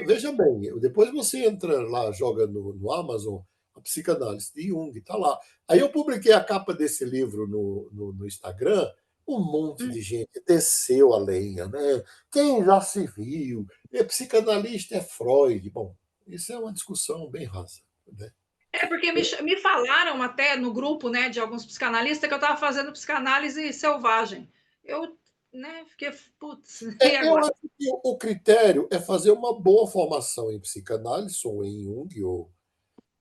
Veja bem, depois você entra lá, joga no Amazon, a psicanálise de Jung, está lá. Aí eu publiquei a capa desse livro no Instagram, um monte de gente desceu a lenha, né? Quem já se viu? Psicanalista é Freud. Bom, isso é uma discussão bem rasa, né? É porque me falaram até no grupo, né, de alguns psicanalistas que eu estava fazendo psicanálise selvagem. Eu, né, fiquei, putz, e Eu agora? acho que o critério é fazer uma boa formação em psicanálise, ou em Jung,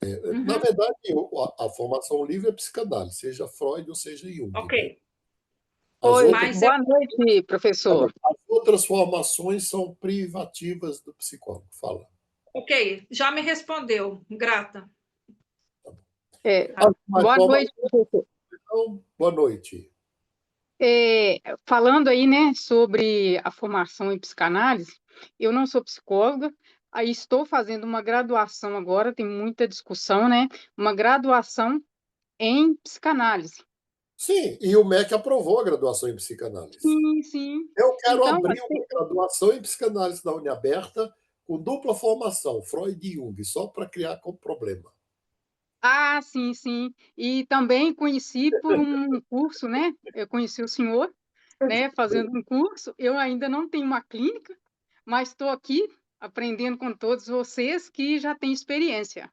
na Uhum, verdade, a formação livre é psicanálise, seja Freud ou seja Jung, ok. né? As Oi, outras, Mas boa noite, professor. as outras formações são privativas do psicólogo. Fala. ok, já me respondeu, grata. É, Mais boa noite, formação, professor. então, boa noite. Falando aí, né, sobre a formação em psicanálise, eu não sou psicóloga, aí estou fazendo uma graduação agora, tem muita discussão, né? Uma graduação em psicanálise. Sim, e o MEC aprovou a graduação em psicanálise. Sim, sim. Eu quero Então, abrir assim, uma graduação em psicanálise na Uniaberta com dupla formação, Freud e Jung, só para criar problema. sim, sim. E também conheci por um curso, né? Eu conheci o senhor, né, fazendo um curso. Eu ainda não tenho uma clínica, mas estou aqui aprendendo com todos vocês que já têm experiência.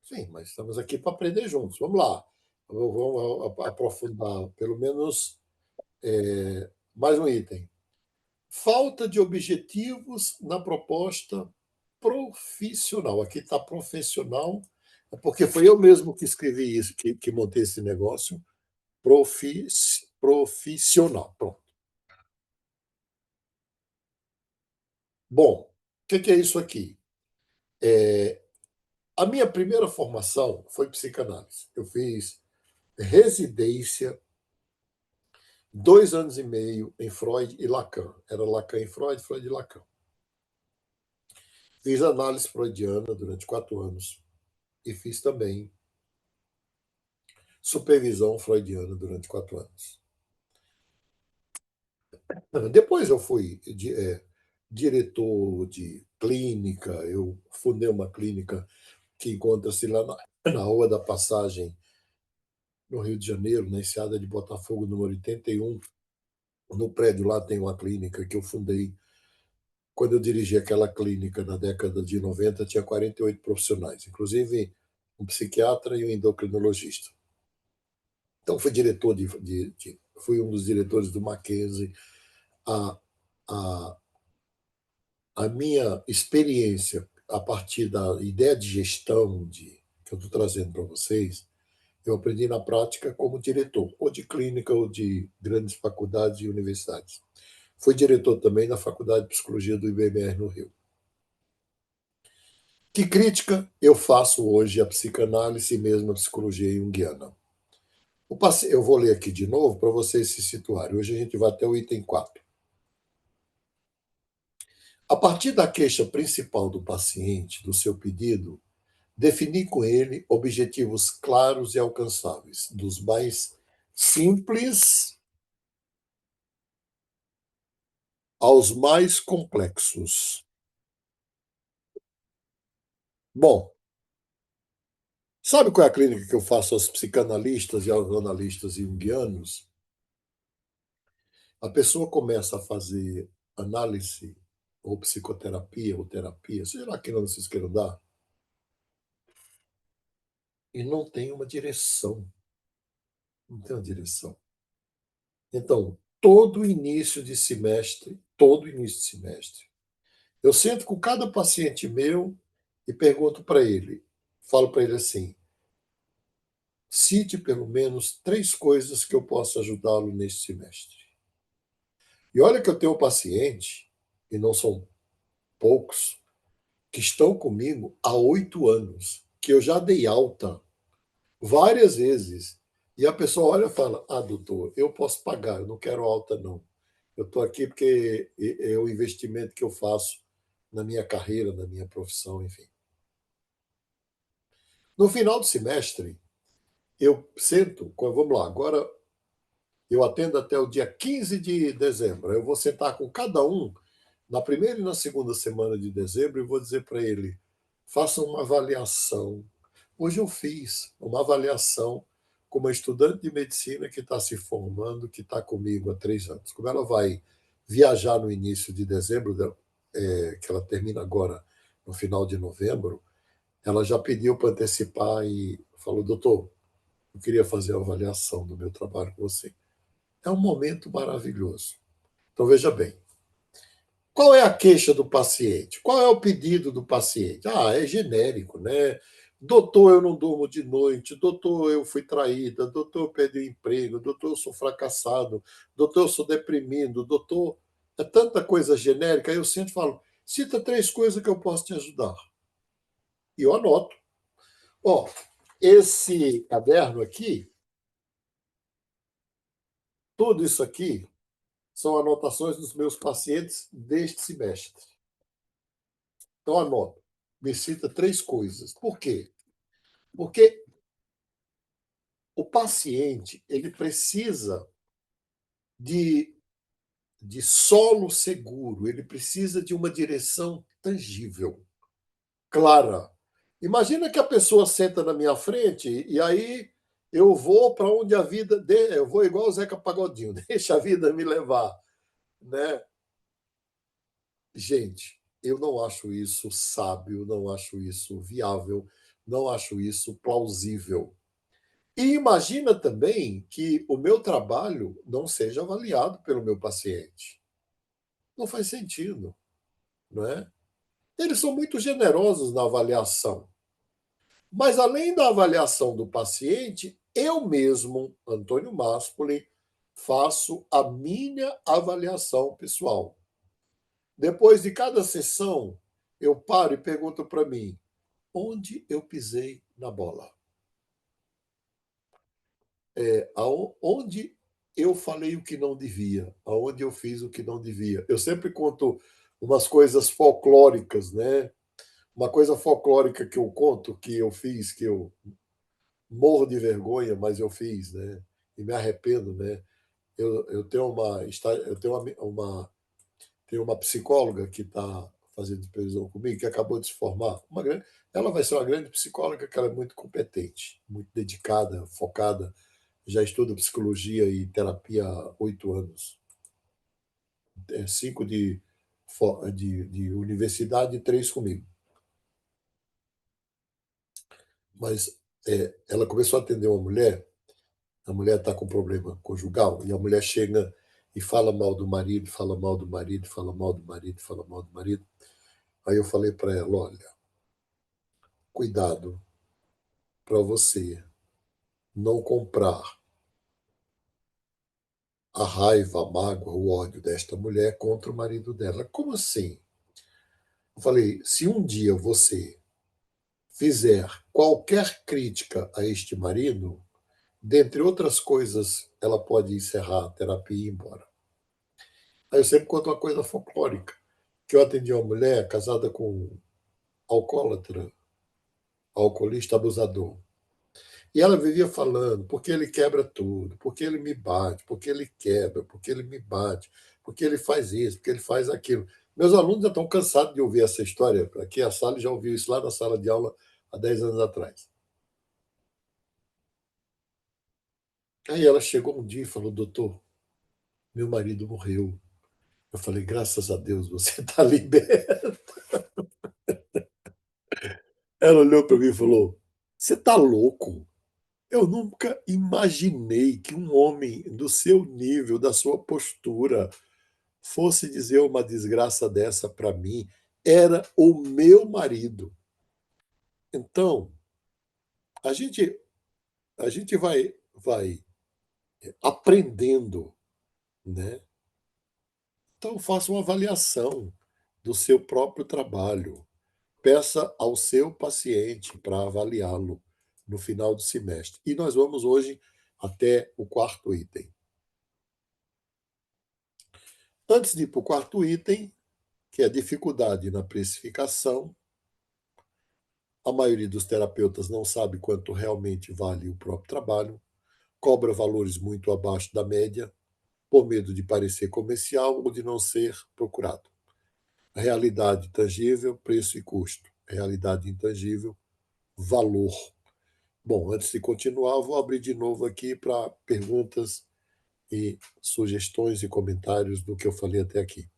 Sim, mas estamos aqui para aprender juntos. Vamos lá. Vamos aprofundar pelo menos mais um item. Falta de objetivos na proposta profissional. Aqui está profissional, porque foi eu mesmo que escrevi isso, que montei esse negócio. Profissional. Pronto. Bom, o que é isso aqui? A minha primeira formação foi psicanálise. Eu fiz residência 2 anos e meio em Freud e Lacan. Era Lacan e Freud, Freud e Lacan. Fiz análise freudiana durante 4 anos e fiz também supervisão freudiana durante 4 anos. Depois eu fui diretor de clínica, eu fundei uma clínica que encontra-se lá na Rua da Passagem, no Rio de Janeiro, na Enseada de Botafogo, número 81. No prédio lá tem uma clínica que eu fundei. Quando eu dirigi aquela clínica na década de 90, tinha 48 profissionais, inclusive um psiquiatra e um endocrinologista. Então, fui um dos diretores do Mackenzie. A, a, a minha experiência a partir da ideia de gestão que eu estou trazendo para vocês, eu aprendi na prática como diretor, ou de clínica, ou de grandes faculdades e universidades. Fui diretor também na Faculdade de Psicologia do IBMR no Rio. Que crítica eu faço hoje à psicanálise e mesmo à psicologia junguiana? Eu vou ler aqui de novo para vocês se situarem. Hoje a gente vai até o item 4. A partir da queixa principal do paciente, do seu pedido, definir com ele objetivos claros e alcançáveis, dos mais simples aos mais complexos. Bom, sabe qual é a clínica que eu faço aos psicanalistas e aos analistas junguianos? a pessoa começa a fazer análise, ou psicoterapia, ou terapia, seja lá que nome vocês queiram dar, e não tem uma direção. Não tem uma direção. Então, todo início de semestre, eu sento com cada paciente meu e pergunto para ele, falo para ele assim, cite pelo menos 3 coisas que eu possa ajudá-lo neste semestre. E olha que eu tenho um paciente, e não são poucos, que estão comigo há 8 anos, que eu já dei alta várias vezes. E a pessoa olha e fala: Ah, doutor, eu posso pagar, eu não quero alta, não. Eu estou aqui porque é o investimento que eu faço na minha carreira, na minha profissão, enfim. No final do semestre, eu sento, vamos lá, agora eu atendo até o dia 15 de dezembro. Eu vou sentar com cada um na primeira e na segunda semana de dezembro e vou dizer para ele: faça uma avaliação. Hoje eu fiz uma avaliação com uma estudante de medicina que está se formando, que está comigo há 3 anos. Como ela vai viajar no início de dezembro, que ela termina agora no final de novembro, ela já pediu para antecipar e falou: doutor, eu queria fazer a avaliação do meu trabalho com você. É um momento maravilhoso. Então, veja bem, qual é a queixa do paciente? Qual é o pedido do paciente? Ah, é genérico, né? Doutor, eu não durmo de noite. Doutor, eu fui traída. Doutor, eu perdi o emprego. Doutor, eu sou fracassado. Doutor, eu sou deprimido. Doutor, é tanta coisa genérica. Aí eu sempre falo, cita 3 coisas que eu posso te ajudar. E eu anoto. Ó, esse caderno aqui, tudo isso aqui, são anotações dos meus pacientes deste semestre. Então, anota. Me cita 3 coisas. Por quê? Porque o paciente ele precisa de, de solo seguro, ele precisa de uma direção tangível, clara. Imagina que a pessoa senta na minha frente e aí eu vou para onde a vida... Eu vou igual o Zeca Pagodinho, deixa a vida me levar, né? Gente, eu não acho isso sábio, não acho isso viável, não acho isso plausível. E imagina também que o meu trabalho não seja avaliado pelo meu paciente. Não faz sentido, não é? Eles são muito generosos na avaliação. Mas, além da avaliação do paciente, eu mesmo, Antônio Maspoli, faço a minha avaliação pessoal. Depois de cada sessão, eu paro e pergunto para mim, onde eu pisei na bola? Onde eu falei o que não devia, aonde eu fiz o que não devia. Eu sempre conto umas coisas folclóricas, né? Uma coisa folclórica que eu conto, que eu fiz, que eu morro de vergonha, mas eu fiz, né? E me arrependo, né? Eu tenho tenho uma psicóloga que está fazendo supervisão comigo, que acabou de se formar. Ela vai ser uma grande psicóloga, que ela é muito competente, muito dedicada, focada, já estuda psicologia e terapia há 8 anos. 5 de universidade e 3 comigo. Mas ela começou a atender uma mulher, a mulher está com problema conjugal, e a mulher chega e fala mal do marido, fala mal do marido, fala mal do marido, fala mal do marido. Aí eu falei para ela, olha, cuidado para você não comprar a raiva, a mágoa, o ódio desta mulher contra o marido dela. Como assim? Eu falei, se um dia você fizer qualquer crítica a este marido, dentre outras coisas, ela pode encerrar a terapia e ir embora. Aí eu sempre conto uma coisa folclórica, que eu atendi uma mulher casada com um alcoólatra, alcoolista abusador. E ela vivia falando, porque ele quebra tudo, porque ele me bate, porque ele quebra, porque ele me bate, porque ele faz isso, porque ele faz aquilo. Meus alunos já estão cansados de ouvir essa história. Aqui a Sala já ouviu isso lá na sala de aula há 10 anos atrás. Aí ela chegou um dia e falou, doutor, meu marido morreu. Eu falei, graças a Deus, você está liberta. Ela olhou para mim e falou, você está louco? Eu nunca imaginei que um homem do seu nível, da sua postura, fosse dizer uma desgraça dessa para mim. Era o meu marido. Então, a gente, a gente vai aprendendo, né? Então, faça uma avaliação do seu próprio trabalho. Peça ao seu paciente para avaliá-lo no final do semestre. E nós vamos hoje até o quarto item. Antes de ir para o quarto item, que é a dificuldade na precificação, a maioria dos terapeutas não sabe quanto realmente vale o próprio trabalho, cobra valores muito abaixo da média, por medo de parecer comercial ou de não ser procurado. A realidade tangível, preço e custo. A realidade intangível, valor. Bom, antes de continuar, vou abrir de novo aqui para perguntas e sugestões e comentários do que eu falei até aqui.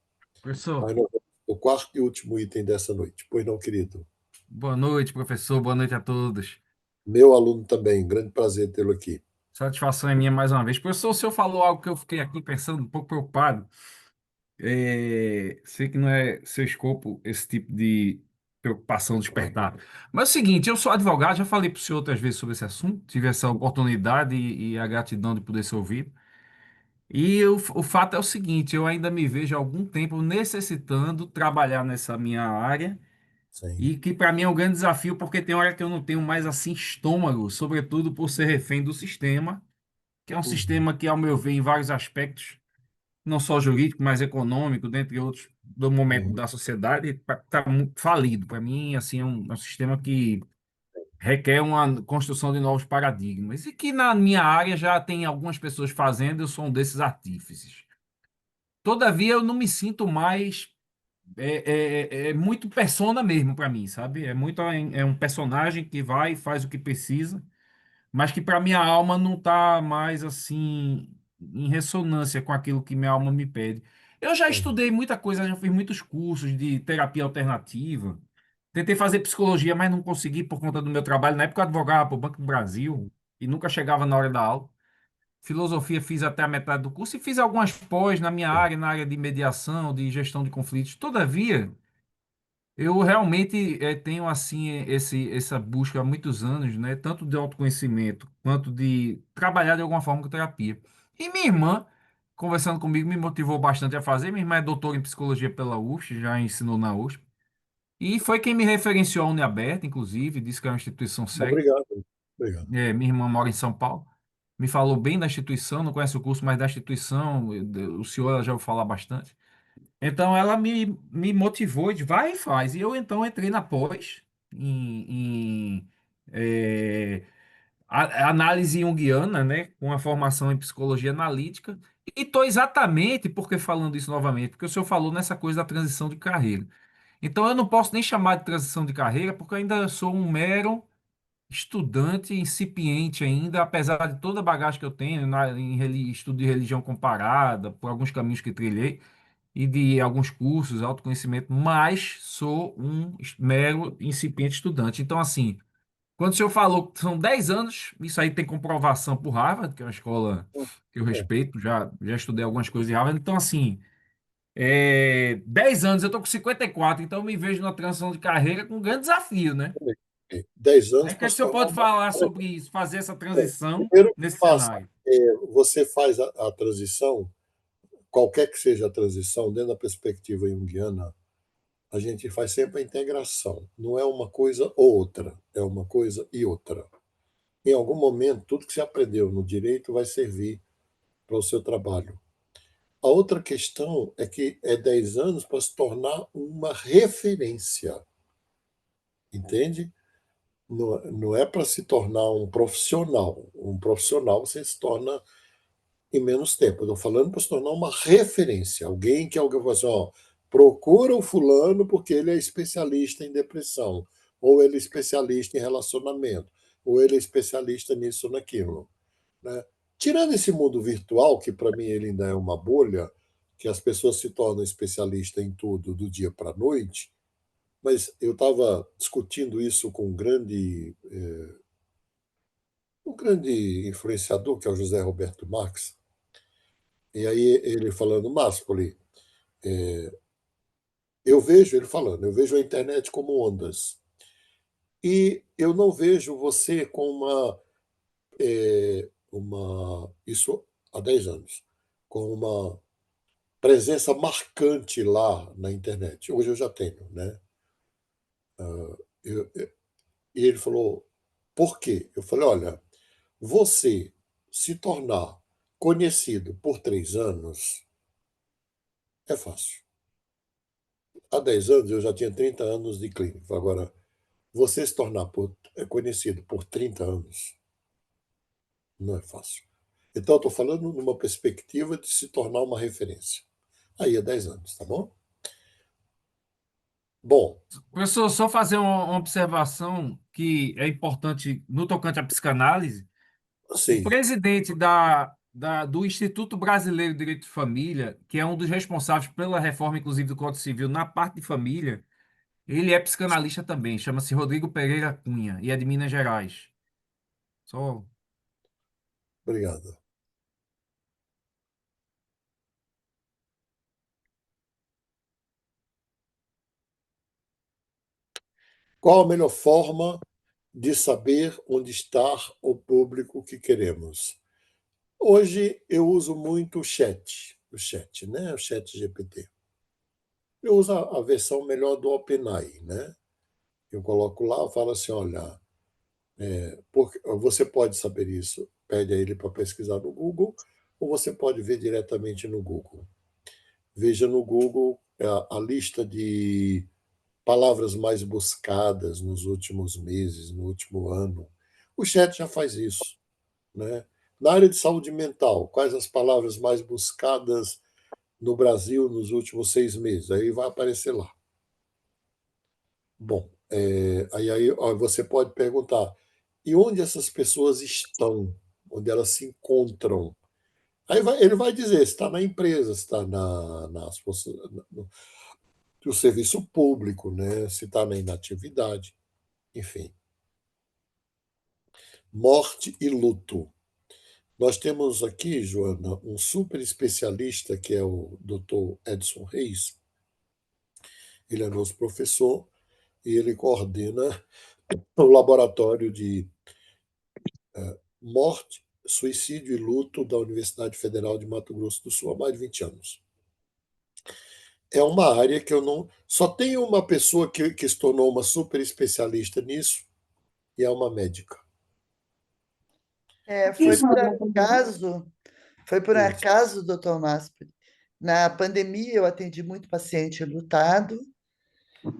Professor, Mas nós vamos ao quarto e último item dessa noite. Pois não, querido? boa noite, professor. Boa noite a todos. Meu aluno também, grande prazer tê-lo aqui. Satisfação é minha mais uma vez. Professor, o senhor falou algo que eu fiquei aqui pensando, um pouco preocupado. Sei que não é seu escopo esse tipo de preocupação despertar. Mas é o seguinte, eu sou advogado, já falei para o senhor outras vezes sobre esse assunto, tive essa oportunidade e a gratidão de poder ser ouvido. E o fato é o seguinte, eu ainda me vejo há algum tempo necessitando trabalhar nessa minha área. Sim. E que para mim é um grande desafio, porque tem hora que eu não tenho mais assim estômago, sobretudo por ser refém do sistema, que é um Uhum. sistema que, ao meu ver, em vários aspectos, não só jurídico, mas econômico, dentre outros, do momento Uhum. da sociedade, está falido. Para mim, assim, é um sistema que requer uma construção de novos paradigmas e que na minha área já tem algumas pessoas fazendo, eu sou um desses artífices. Todavia, eu não me sinto mais é muito persona mesmo para mim, sabe? É um personagem que vai e faz o que precisa, mas que para minha alma não tá mais assim em ressonância com aquilo que minha alma me pede. Eu já Uhum. estudei muita coisa, já fiz muitos cursos de terapia alternativa. Tentei fazer psicologia, mas não consegui por conta do meu trabalho. Na época eu advogava para o Banco do Brasil e nunca chegava na hora da aula. Filosofia fiz até a metade do curso e fiz algumas pós na minha área, na área de mediação, de gestão de conflitos. Todavia, eu realmente tenho assim essa busca há muitos anos, né? Tanto de autoconhecimento quanto de trabalhar de alguma forma com terapia. E minha irmã, conversando comigo, me motivou bastante a fazer. Minha irmã é doutora em psicologia pela UFSC, já ensinou na USP. E foi quem me referenciou à Uniaberta, inclusive, disse que é uma instituição séria. Obrigado. Obrigado. Minha irmã mora em São Paulo. Me falou bem da instituição, não conhece o curso, mas da instituição, o senhor já ouviu falar bastante. Então ela me motivou e disse, vai e faz. E eu então entrei na pós em análise junguiana, né, com a formação em psicologia analítica. E estou exatamente porque falando isso novamente, porque o senhor falou nessa coisa da transição de carreira. Então eu não posso nem chamar de transição de carreira, porque eu ainda sou um mero estudante incipiente ainda, apesar de toda a bagagem que eu tenho estudo de religião comparada, por alguns caminhos que trilhei e de alguns cursos, autoconhecimento, mas sou um mero incipiente estudante. Então, assim, quando o senhor falou que são 10 anos, isso aí tem comprovação por Harvard, que é uma escola que eu É, respeito, já estudei algumas coisas em Harvard. Então, assim, 10 anos, eu estou com 54, então eu me vejo na transição de carreira com um grande desafio, né? 10 anos Aí que para o se senhor tornar pode uma. falar sobre isso, fazer essa transição Primeiro, nesse faça, cenário? você faz a transição, qualquer que seja a transição, dentro da perspectiva junguiana, a gente faz sempre a integração. Não é uma coisa ou outra, é uma coisa e outra. Em algum momento, tudo que você aprendeu no direito vai servir para o seu trabalho. A outra questão é que é 10 anos para se tornar uma referência, entende? Não é para se tornar um profissional. Um profissional você se torna em menos tempo. Eu estou falando para se tornar uma referência. Alguém que alguém fala assim, ó, procura o fulano porque ele é especialista em depressão, ou ele é especialista em relacionamento, ou ele é especialista nisso ou naquilo, né? Tirando esse mundo virtual, que para mim ele ainda é uma bolha, que as pessoas se tornam especialistas em tudo do dia para a noite, mas eu estava discutindo isso com um grande influenciador, que é o José Roberto Marques, e aí ele falando, Máspoli, eu vejo, ele falando, eu vejo a internet como ondas, e eu não vejo você com isso há 10 anos, com uma presença marcante lá na internet. Hoje eu já tenho, né? E ele falou, por quê? Eu falei, olha, você se tornar conhecido por 3 anos é fácil. Há 10 anos eu já tinha 30 anos de clínica. Agora, você se tornar conhecido por 30 anos não é fácil. Então, eu estou falando numa perspectiva de se tornar uma referência. Aí é 10 anos, tá bom? Bom, Professor, só fazer uma observação que é importante no tocante à psicanálise. O sim, presidente do Instituto Brasileiro de Direito de Família, que é um dos responsáveis pela reforma, inclusive, do Código Civil na parte de família, ele é psicanalista também, chama-se Rodrigo Pereira Cunha e é de Minas Gerais. Só obrigado. Qual a melhor forma de saber onde está o público que queremos? Hoje eu uso muito o chat, né? O chat GPT. Eu uso a versão melhor do OpenAI, né? Eu coloco lá, eu falo assim, olha, você pode saber isso, pede a ele para pesquisar no Google, ou você pode ver diretamente no Google. Veja no Google a lista de palavras mais buscadas nos últimos meses, no último ano. O chat já faz isso, né? Na área de saúde mental, quais as palavras mais buscadas no Brasil nos últimos 6 meses? Aí vai aparecer lá. Bom, aí ó, você pode perguntar, e onde essas pessoas estão? Onde elas se encontram? Ele vai dizer se está na empresa, se está no serviço público, né? Se está na inatividade, enfim. Morte e luto. Nós temos aqui, Joana, um super especialista que é o Dr. Edson Reis. Ele é nosso professor e ele coordena o laboratório de morte, suicídio e luto da Universidade Federal de Mato Grosso do Sul há mais de 20 anos. É uma área que eu não. Só tem uma pessoa que se tornou uma super especialista nisso, e é uma médica. Foi por Isso. acaso, doutor Masper. Na pandemia, eu atendi muito paciente lutado,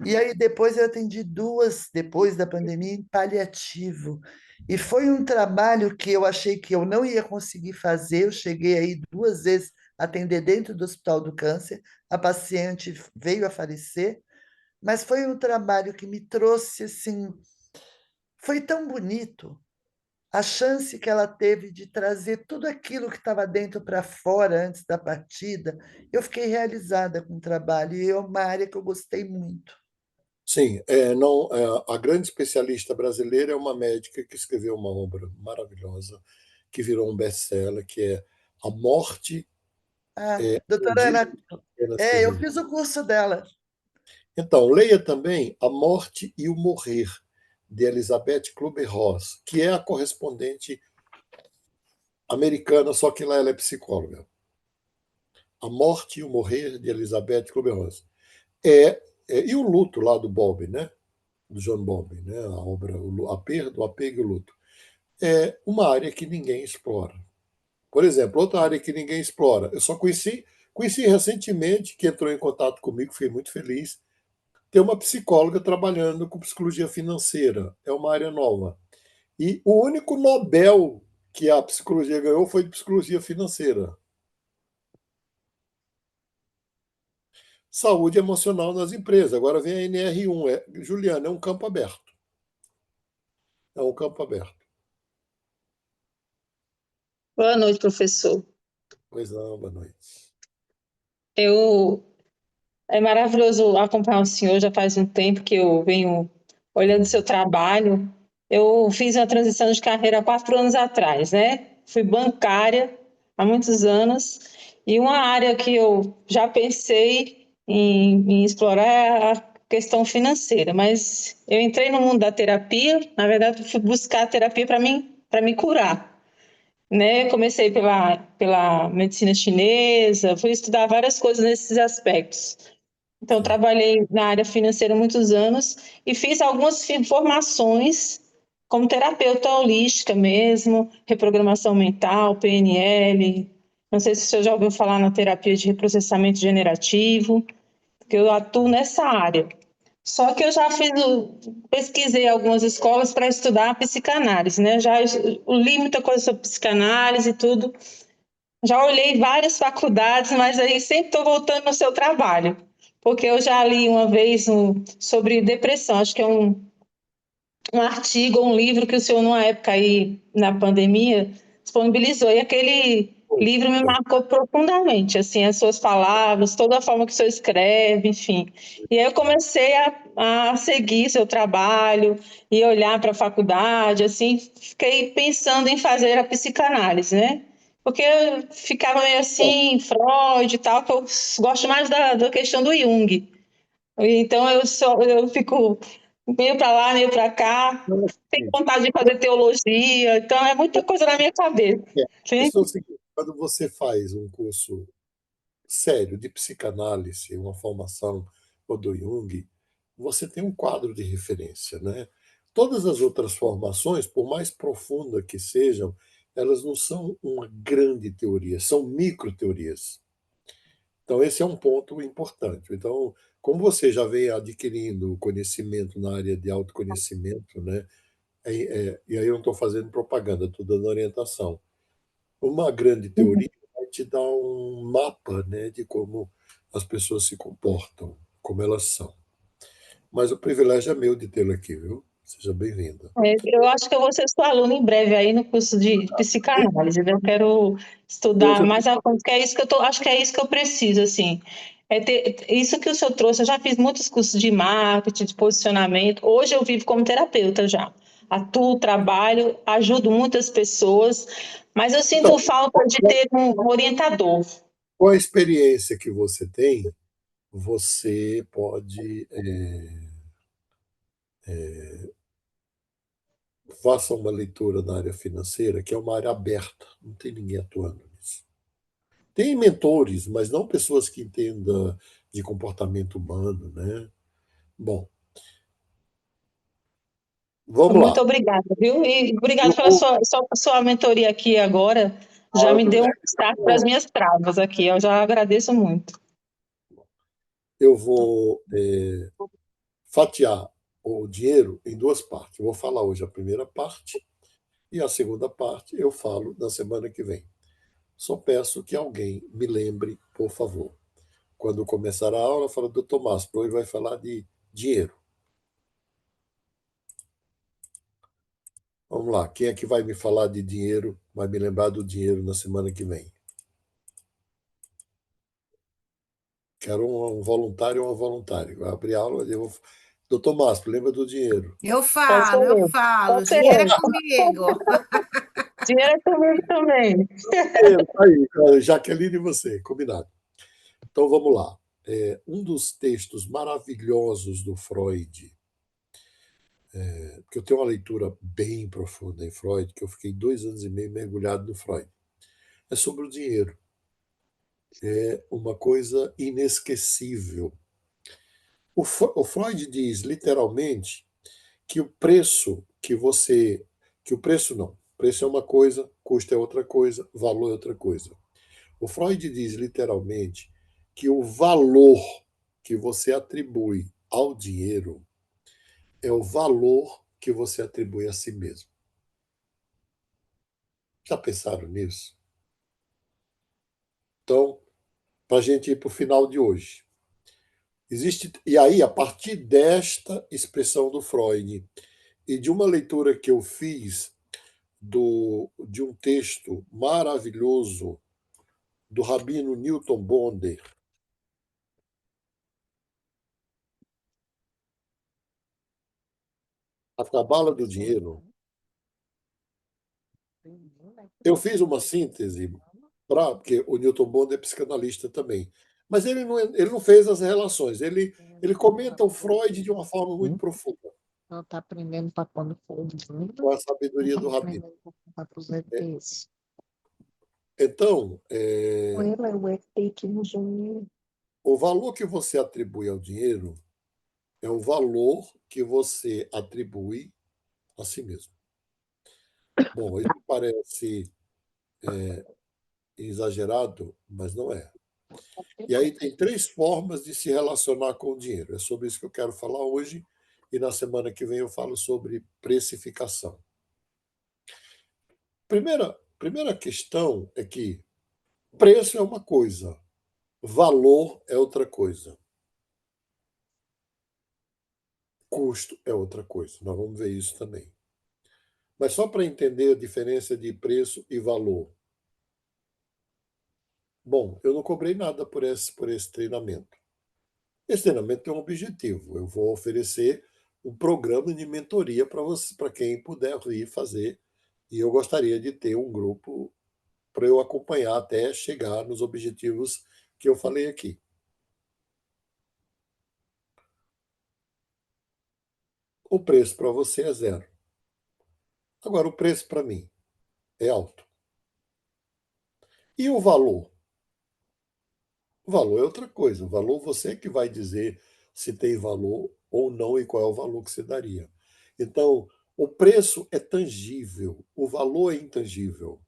e aí depois eu atendi duas, depois da pandemia, em paliativo. E foi um trabalho que eu achei que eu não ia conseguir fazer. Eu cheguei aí 2 vezes a atender dentro do Hospital do Câncer, a paciente veio a falecer, mas foi um trabalho que me trouxe assim, foi tão bonito a chance que ela teve de trazer tudo aquilo que estava dentro para fora antes da partida. Eu fiquei realizada com o trabalho e é uma área que eu gostei muito. Sim, não, a grande especialista brasileira é uma médica que escreveu uma obra maravilhosa, que virou um best-seller, que é A Morte Doutora Ana, Apenas eu Terrível. fiz o curso dela. Então, leia também A Morte e o Morrer, de Elizabeth Kubler-Ross, que é a correspondente americana, só que lá ela é psicóloga. A Morte e o Morrer, de Elizabeth Kubler-Ross. E o luto lá do Bowlby, né? Do John Bowlby, né? A obra A Perda, o Apego e o Luto. É uma área que ninguém explora. Por exemplo, outra área que ninguém explora. Eu só conheci recentemente, que entrou em contato comigo, fiquei muito feliz. Tem uma psicóloga trabalhando com psicologia financeira. É uma área nova. E o único Nobel que a psicologia ganhou foi de psicologia financeira. Saúde emocional nas empresas. Agora vem a NR1. Juliana, é um campo aberto. É um campo aberto. Boa noite, professor. Pois não, boa noite. É maravilhoso acompanhar o senhor, já faz um tempo que eu venho olhando o seu trabalho. Eu fiz uma transição de carreira há 4 anos atrás, né? Fui bancária há muitos anos, e uma área que eu já pensei em explorar é a questão financeira, mas eu entrei no mundo da terapia, na verdade, fui buscar a terapia para me curar, né? Comecei pela medicina chinesa, fui estudar várias coisas nesses aspectos. Então, trabalhei na área financeira há muitos anos e fiz algumas formações como terapeuta holística mesmo, reprogramação mental, PNL. Não sei se você já ouviu falar na terapia de reprocessamento generativo, que eu atuo nessa área. Só que eu já pesquisei algumas escolas para estudar a psicanálise, né? Já li muita coisa sobre psicanálise e tudo. Já olhei várias faculdades, mas aí sempre estou voltando no seu trabalho, porque eu já li uma vez sobre depressão, acho que é um artigo ou um livro que o senhor, numa época aí, na pandemia, disponibilizou, e aquele livro me marcou profundamente, assim, as suas palavras, toda a forma que o senhor escreve, enfim. E aí eu comecei a seguir seu trabalho e olhar para a faculdade, assim, fiquei pensando em fazer a psicanálise, né? Porque eu ficava meio assim, Freud e tal, que eu gosto mais da questão do Jung. Então eu fico meio para lá, meio para cá, tenho vontade de fazer teologia, então é muita coisa na minha cabeça. Sim? Isso é o seguinte, quando você faz um curso sério de psicanálise, uma formação ou do Jung, você tem um quadro de referência, né? Todas as outras formações, por mais profunda que sejam, elas não são uma grande teoria, são microteorias. Então, esse é um ponto importante. Então, como você já vem adquirindo conhecimento na área de autoconhecimento, né? E aí eu não estou fazendo propaganda, estou dando orientação. Uma grande teoria vai te dar um mapa, né, de como as pessoas se comportam, como elas são. Mas o privilégio é meu de tê-lo aqui, viu? Seja bem-vinda. Eu acho que eu vou ser sua aluna em breve aí no curso de psicanálise, né? Eu quero estudar Hoje mais a fundo, que é isso que acho que é isso que eu preciso, assim. É ter, isso que o senhor trouxe, eu já fiz muitos cursos de marketing, de posicionamento. Hoje eu vivo como terapeuta já. Atuo, trabalho, ajudo muitas pessoas, mas eu sinto Então, falta de ter um orientador. com a experiência que você tem, você pode faça uma leitura na área financeira, que é uma área aberta, não tem ninguém atuando nisso. Tem mentores, mas não pessoas que entendam de comportamento humano, né? Bom, vamos Muito lá. obrigada, viu? E Eu obrigada pela vou, sua mentoria aqui agora. Já me deu um start para as minhas travas aqui. Eu já agradeço muito. eu vou fatiar o dinheiro em duas partes. Eu vou falar hoje a primeira parte e a segunda parte eu falo na semana que vem. Só peço que alguém me lembre, por favor. Quando começar a aula, fala, doutor Márcio, hoje vai falar de dinheiro. Vamos lá, quem é que vai me falar de dinheiro, vai me lembrar do dinheiro na semana que vem? Quero um voluntário ou uma voluntária. Vai abrir a aula, eu vou... Doutor Márcio, lembra do dinheiro? Eu Pode ser falo, eu eu. falo. Pode ser Dinheiro é eu. comigo. Dinheiro é comigo também. Aí, Jaqueline e você, combinado. Então vamos lá. Um dos textos maravilhosos do Freud, porque eu tenho uma leitura bem profunda em Freud, que eu fiquei 2 anos e meio mergulhado no Freud, é sobre o dinheiro. É uma coisa inesquecível. O Freud diz literalmente que o preço que você. Que o preço não. Preço é uma coisa, custo é outra coisa, valor é outra coisa. O Freud diz literalmente que o valor que você atribui ao dinheiro é o valor que você atribui a si mesmo. Já pensaram nisso? Então, para a gente ir para o final de hoje. E aí, a partir desta expressão do Freud e de uma leitura que eu fiz de um texto maravilhoso do rabino Newton Bonder. A Cabala do Dinheiro. Eu fiz uma síntese, porque o Newton Bonder é psicanalista também. Mas ele não fez as relações. Ele comenta o Freud de uma forma muito profunda, Ela está aprendendo para quando for com a sabedoria do rabino. aprendendo para os ETs. Então, Ela é o ET que nos uniu. o valor que você atribui ao dinheiro é o valor que você atribui a si mesmo. Bom, isso parece exagerado, mas não é. E aí tem 3 formas de se relacionar com o dinheiro. É sobre isso que eu quero falar hoje, e na semana que vem eu falo sobre precificação. Primeira questão é que preço é uma coisa, valor é outra coisa, custo é outra coisa. Nós vamos ver isso também. Mas só para entender a diferença de preço e valor. Bom, eu não cobrei nada por esse treinamento. Esse treinamento tem um objetivo. Eu vou oferecer um programa de mentoria para quem puder vir fazer. E eu gostaria de ter um grupo para eu acompanhar até chegar nos objetivos que eu falei aqui. O preço para você é 0. Agora, o preço para mim é alto. E o valor? O valor é outra coisa. O valor você é que vai dizer se tem valor ou não e qual é o valor que você daria. Então, o preço é tangível, o valor é intangível.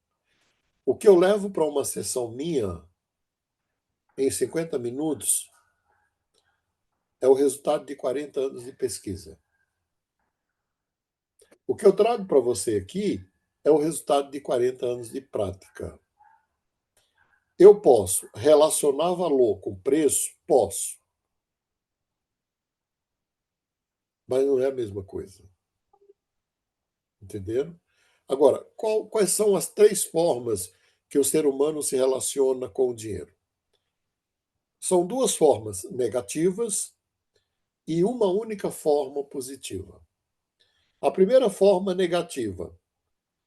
O que eu levo para uma sessão minha em 50 minutos é o resultado de 40 anos de pesquisa. O que eu trago para você aqui é o resultado de 40 anos de prática. Eu posso relacionar valor com preço? Posso. Mas não é a mesma coisa. Entenderam? Agora, quais são as 3 formas que o ser humano se relaciona com o dinheiro? São 2 formas negativas e uma única forma positiva. A primeira forma negativa,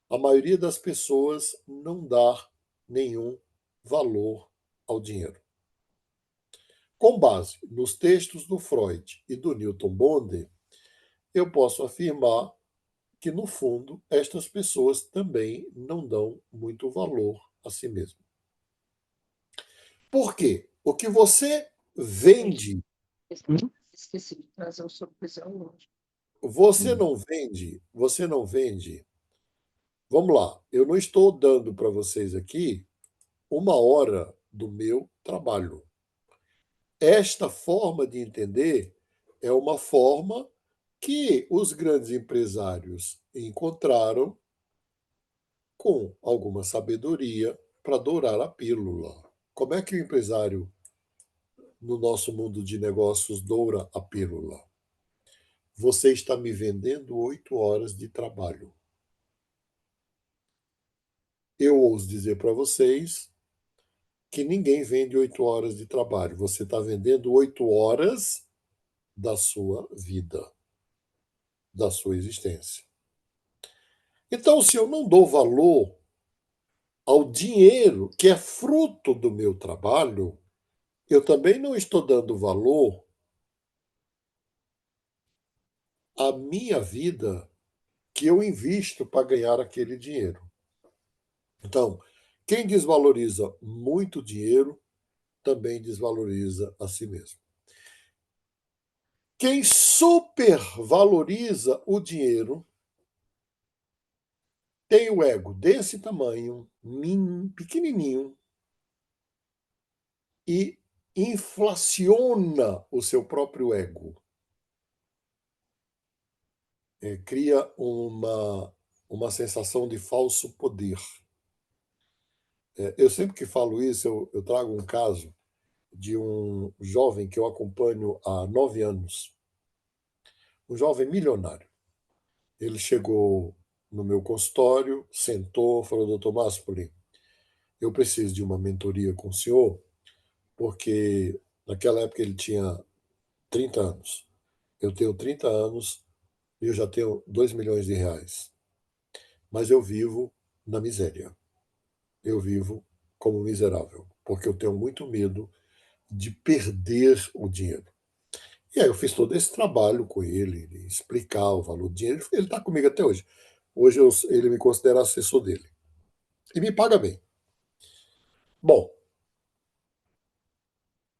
a maioria das pessoas não dá nenhum valor ao dinheiro. Com base nos textos do Freud e do Newton Bonder, eu posso afirmar que, no fundo, estas pessoas também não dão muito valor a si mesmo. Por quê? O que você vende, Esqueci de trazer o sorrisão hoje. você não vende. Vamos lá, eu não estou dando para vocês aqui 1 hora do meu trabalho. Esta forma de entender é uma forma que os grandes empresários encontraram com alguma sabedoria para dourar a pílula. Como é que o empresário, no nosso mundo de negócios, doura a pílula? Você está me vendendo 8 horas de trabalho. Eu ouso dizer para vocês que ninguém vende 8 horas de trabalho. Você está vendendo 8 horas da sua vida, da sua existência. Então, se eu não dou valor ao dinheiro que é fruto do meu trabalho, eu também não estou dando valor à minha vida que eu invisto para ganhar aquele dinheiro. Então, quem desvaloriza muito dinheiro também desvaloriza a si mesmo. Quem supervaloriza o dinheiro tem o ego desse tamanho, pequenininho, e inflaciona o seu próprio ego. Cria uma sensação de falso poder. Eu sempre que falo isso, eu trago um caso de um jovem que eu acompanho há 9 anos. Um jovem milionário. Ele chegou no meu consultório, sentou, falou: doutor Maspoli, eu preciso de uma mentoria com o senhor, porque naquela época ele tinha 30 anos. Eu tenho 30 anos e eu já tenho 2 milhões de reais. Mas eu vivo na miséria. Eu vivo como miserável, porque eu tenho muito medo de perder o dinheiro. E aí eu fiz todo esse trabalho com ele, de explicar o valor do dinheiro. Ele está comigo até hoje. Hoje ele me considera assessor dele. E me paga bem. Bom,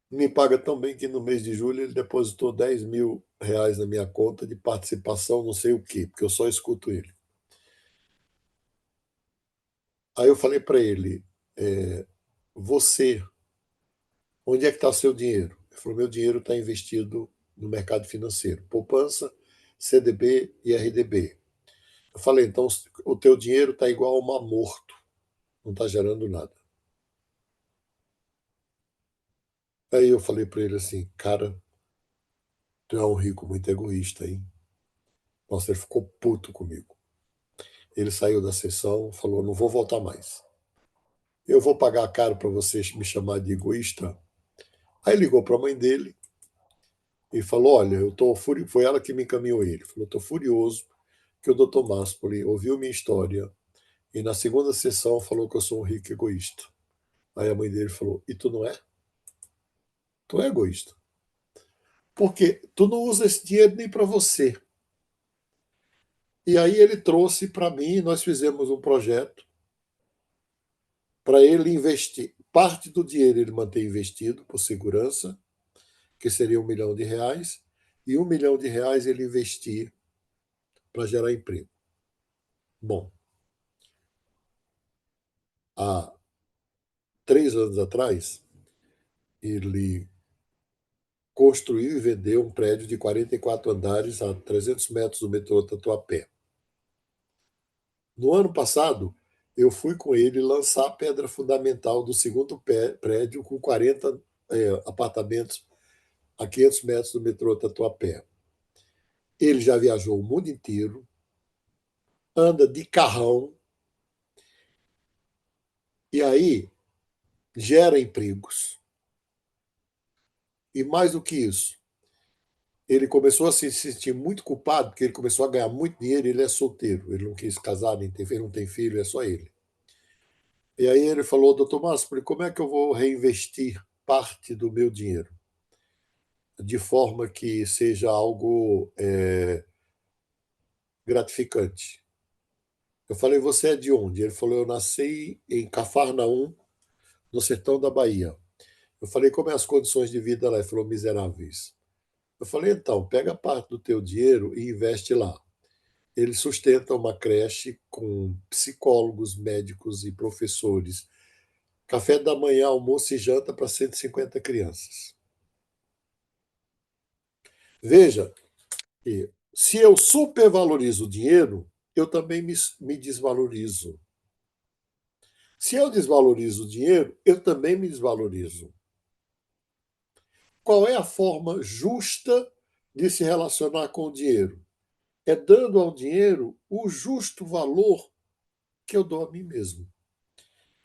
me paga tão bem que no mês de julho ele depositou 10 mil reais na minha conta de participação, não sei o quê, porque eu só escuto ele. Aí eu falei para ele, você, onde é que está o seu dinheiro? Ele falou, meu dinheiro está investido no mercado financeiro, poupança, CDB e RDB. Eu falei, então o teu dinheiro está igual a um mar morto, não está gerando nada. Aí eu falei para ele assim, cara, tu é um rico muito egoísta, hein? Nossa, ele ficou puto comigo. Ele saiu da sessão, falou, não vou voltar mais. Eu vou pagar caro para vocês me chamar de egoísta. Aí ligou para a mãe dele e falou, olha, eu tô furioso. Foi ela que me encaminhou ele. Falou, estou furioso que o Dr. Maspoli ouviu minha história e na segunda sessão falou que eu sou um rico egoísta. Aí a mãe dele falou, e tu não é? Tu é egoísta. Porque tu não usa esse dinheiro nem para você. E aí ele trouxe para mim, nós fizemos um projeto para ele investir. Parte do dinheiro ele mantém investido por segurança, que seria R$ 1 milhão, e R$ 1 milhão ele investir para gerar emprego. Bom, há 3 anos atrás, ele construiu e vendeu um prédio de 44 andares a 300 metros do metrô Tatuapé. No ano passado, eu fui com ele lançar a pedra fundamental do segundo prédio com 40 apartamentos a 500 metros do metrô Tatuapé. Ele já viajou o mundo inteiro, anda de carrão, e aí gera empregos. E mais do que isso, ele começou a se sentir muito culpado, porque ele começou a ganhar muito dinheiro e ele é solteiro. Ele não quis casar, nem ter filho, não tem filho, é só ele. E aí ele falou, doutor Márcio, como é que eu vou reinvestir parte do meu dinheiro? De forma que seja algo gratificante. Eu falei, você é de onde? Ele falou, eu nasci em Cafarnaum, no sertão da Bahia. Eu falei, como é as condições de vida lá? Ele falou, miseráveis. Eu falei, então, pega parte do teu dinheiro e investe lá. Ele sustenta uma creche com psicólogos, médicos e professores. Café da manhã, almoço e janta para 150 crianças. Veja, se eu supervalorizo o dinheiro, eu também me desvalorizo. Se eu desvalorizo o dinheiro, eu também me desvalorizo. Qual é a forma justa de se relacionar com o dinheiro? É dando ao dinheiro o justo valor que eu dou a mim mesmo.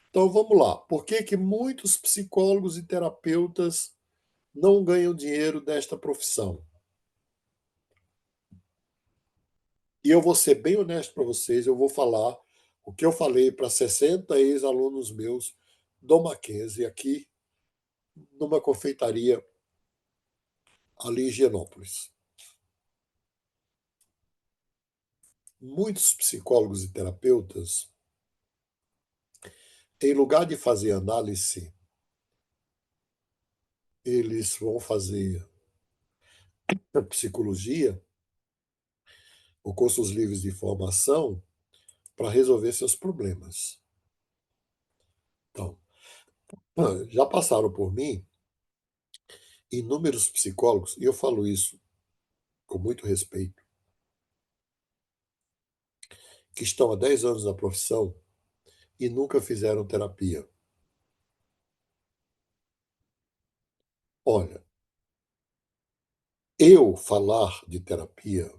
Então vamos lá. Por que que muitos psicólogos e terapeutas não ganham dinheiro desta profissão? E eu vou ser bem honesto para vocês, eu vou falar o que eu falei para 60 ex-alunos meus do Mackenzie aqui numa confeitaria ali em Higienópolis. Muitos psicólogos e terapeutas, em lugar de fazer análise, eles vão fazer psicologia ou cursos livres de formação para resolver seus problemas. Então, já passaram por mim inúmeros psicólogos, e eu falo isso com muito respeito, que estão há 10 anos na profissão e nunca fizeram terapia. Olha, eu falar de terapia,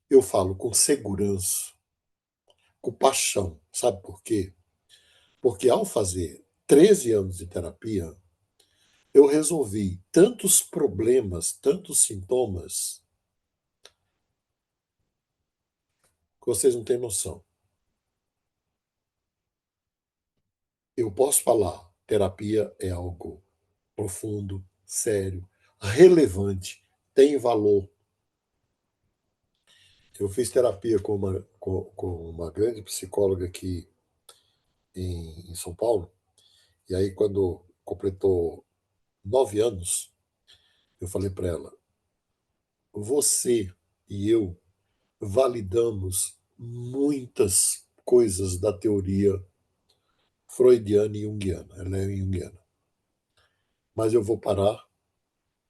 eu falo com segurança, com paixão. Sabe por quê? Porque ao fazer 13 anos de terapia, eu resolvi tantos problemas, tantos sintomas, que vocês não têm noção. Eu posso falar, terapia é algo profundo, sério, relevante, tem valor. Eu fiz terapia com uma grande psicóloga aqui em São Paulo, e aí quando completou 9 anos, eu falei para ela, você e eu validamos muitas coisas da teoria freudiana e junguiana. Ela é junguiana. Mas eu vou parar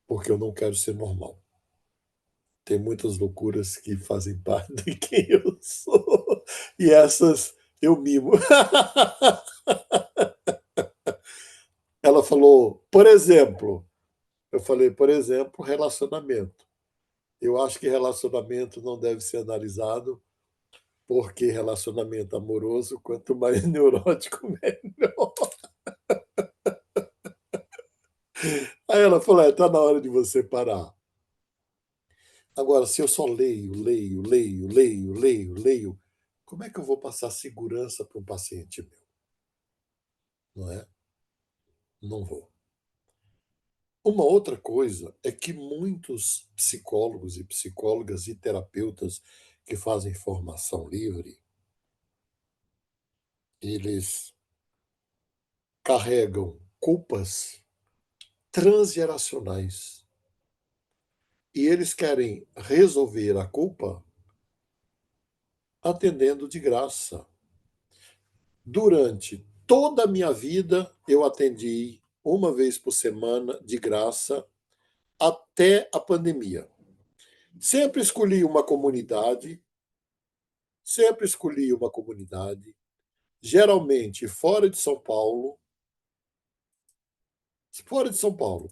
porque eu não quero ser normal. Tem muitas loucuras que fazem parte de quem eu sou. E essas eu mimo. Ela falou, por exemplo, eu falei, por exemplo, relacionamento. Eu acho que relacionamento não deve ser analisado, porque relacionamento amoroso, quanto mais neurótico, melhor. Aí ela falou, está na hora de você parar. Agora, se eu só leio, como é que eu vou passar segurança para um paciente meu? Não é? Não vou. Uma outra coisa é que muitos psicólogos e psicólogas e terapeutas que fazem formação livre, eles carregam culpas transgeracionais e eles querem resolver a culpa atendendo de graça. Durante toda a minha vida, eu atendi uma vez por semana de graça até a pandemia. Sempre escolhi uma comunidade, geralmente fora de São Paulo,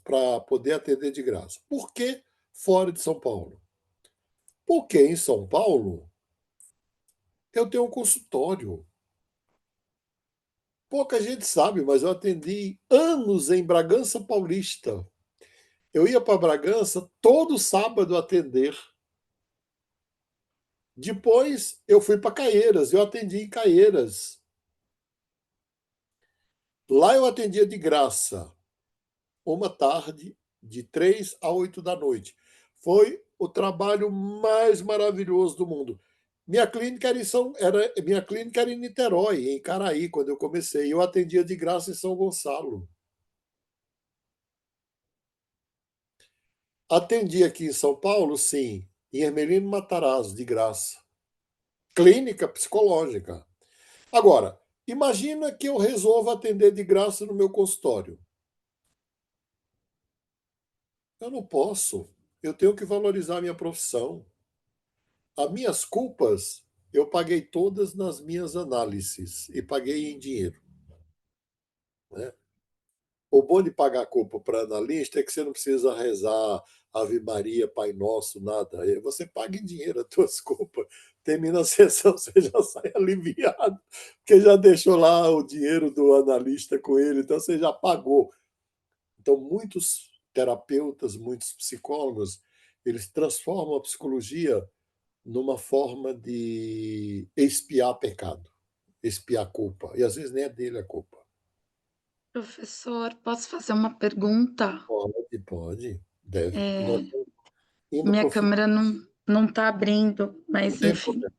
para poder atender de graça. Por que fora de São Paulo? Porque em São Paulo eu tenho um consultório. Pouca gente sabe, mas eu atendi anos em Bragança Paulista. Eu ia para Bragança todo sábado atender. Depois eu fui para Caieiras, eu atendi em Caieiras. Lá eu atendia de graça, uma tarde, de 3 a 8 da noite. Foi o trabalho mais maravilhoso do mundo. Minha clínica era em Niterói, em Caraí, quando eu comecei. Eu atendia de graça em São Gonçalo. Atendi aqui em São Paulo, sim, em Hermelino Matarazzo, de graça. Clínica psicológica. Agora, imagina que eu resolva atender de graça no meu consultório. Eu não posso. Eu tenho que valorizar a minha profissão. As minhas culpas, eu paguei todas nas minhas análises e paguei em dinheiro. Né? O bom de pagar a culpa para analista é que você não precisa rezar Ave Maria, Pai Nosso, nada. Você paga em dinheiro as suas culpas. Termina a sessão, você já sai aliviado, porque já deixou lá o dinheiro do analista com ele, então você já pagou. Então, muitos terapeutas, muitos psicólogos, eles transformam a psicologia numa forma de expiar pecado, expiar culpa. E às vezes nem é dele a culpa. Professor, posso fazer uma pergunta? Pode, deve. Indo Minha pro fim, câmera não está abrindo, não mas tem enfim. problema.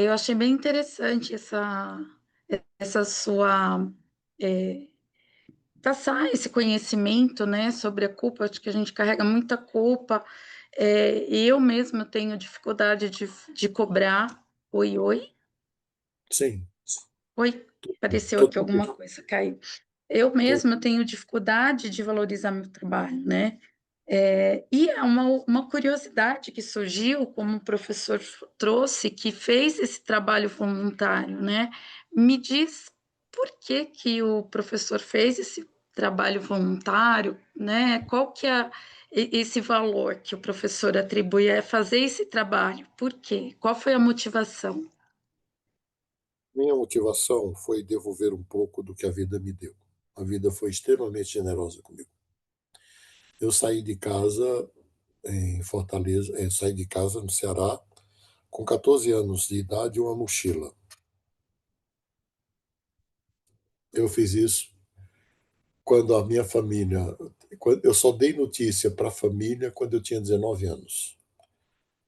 Eu achei bem interessante essa sua passar esse conhecimento, né, sobre a culpa. Acho que a gente carrega muita culpa. Eu mesma tenho dificuldade de cobrar. Oi, oi? Sim, Oi? Apareceu aqui tudo bem. alguma coisa, caiu. Eu mesma tenho dificuldade de valorizar meu trabalho, né? E é uma curiosidade que surgiu, como o professor trouxe, que fez esse trabalho voluntário, né? Me diz por que que o professor fez esse trabalho voluntário, né? Qual que é esse valor que o professor atribui a fazer esse trabalho? Por quê? Qual foi a motivação? Minha motivação foi devolver um pouco do que a vida me deu. A vida foi extremamente generosa comigo. Eu saí de casa em Fortaleza, saí de casa no Ceará com 14 anos de idade e uma mochila. Eu fiz isso quando a minha família. Eu só dei notícia para a família quando eu tinha 19 anos.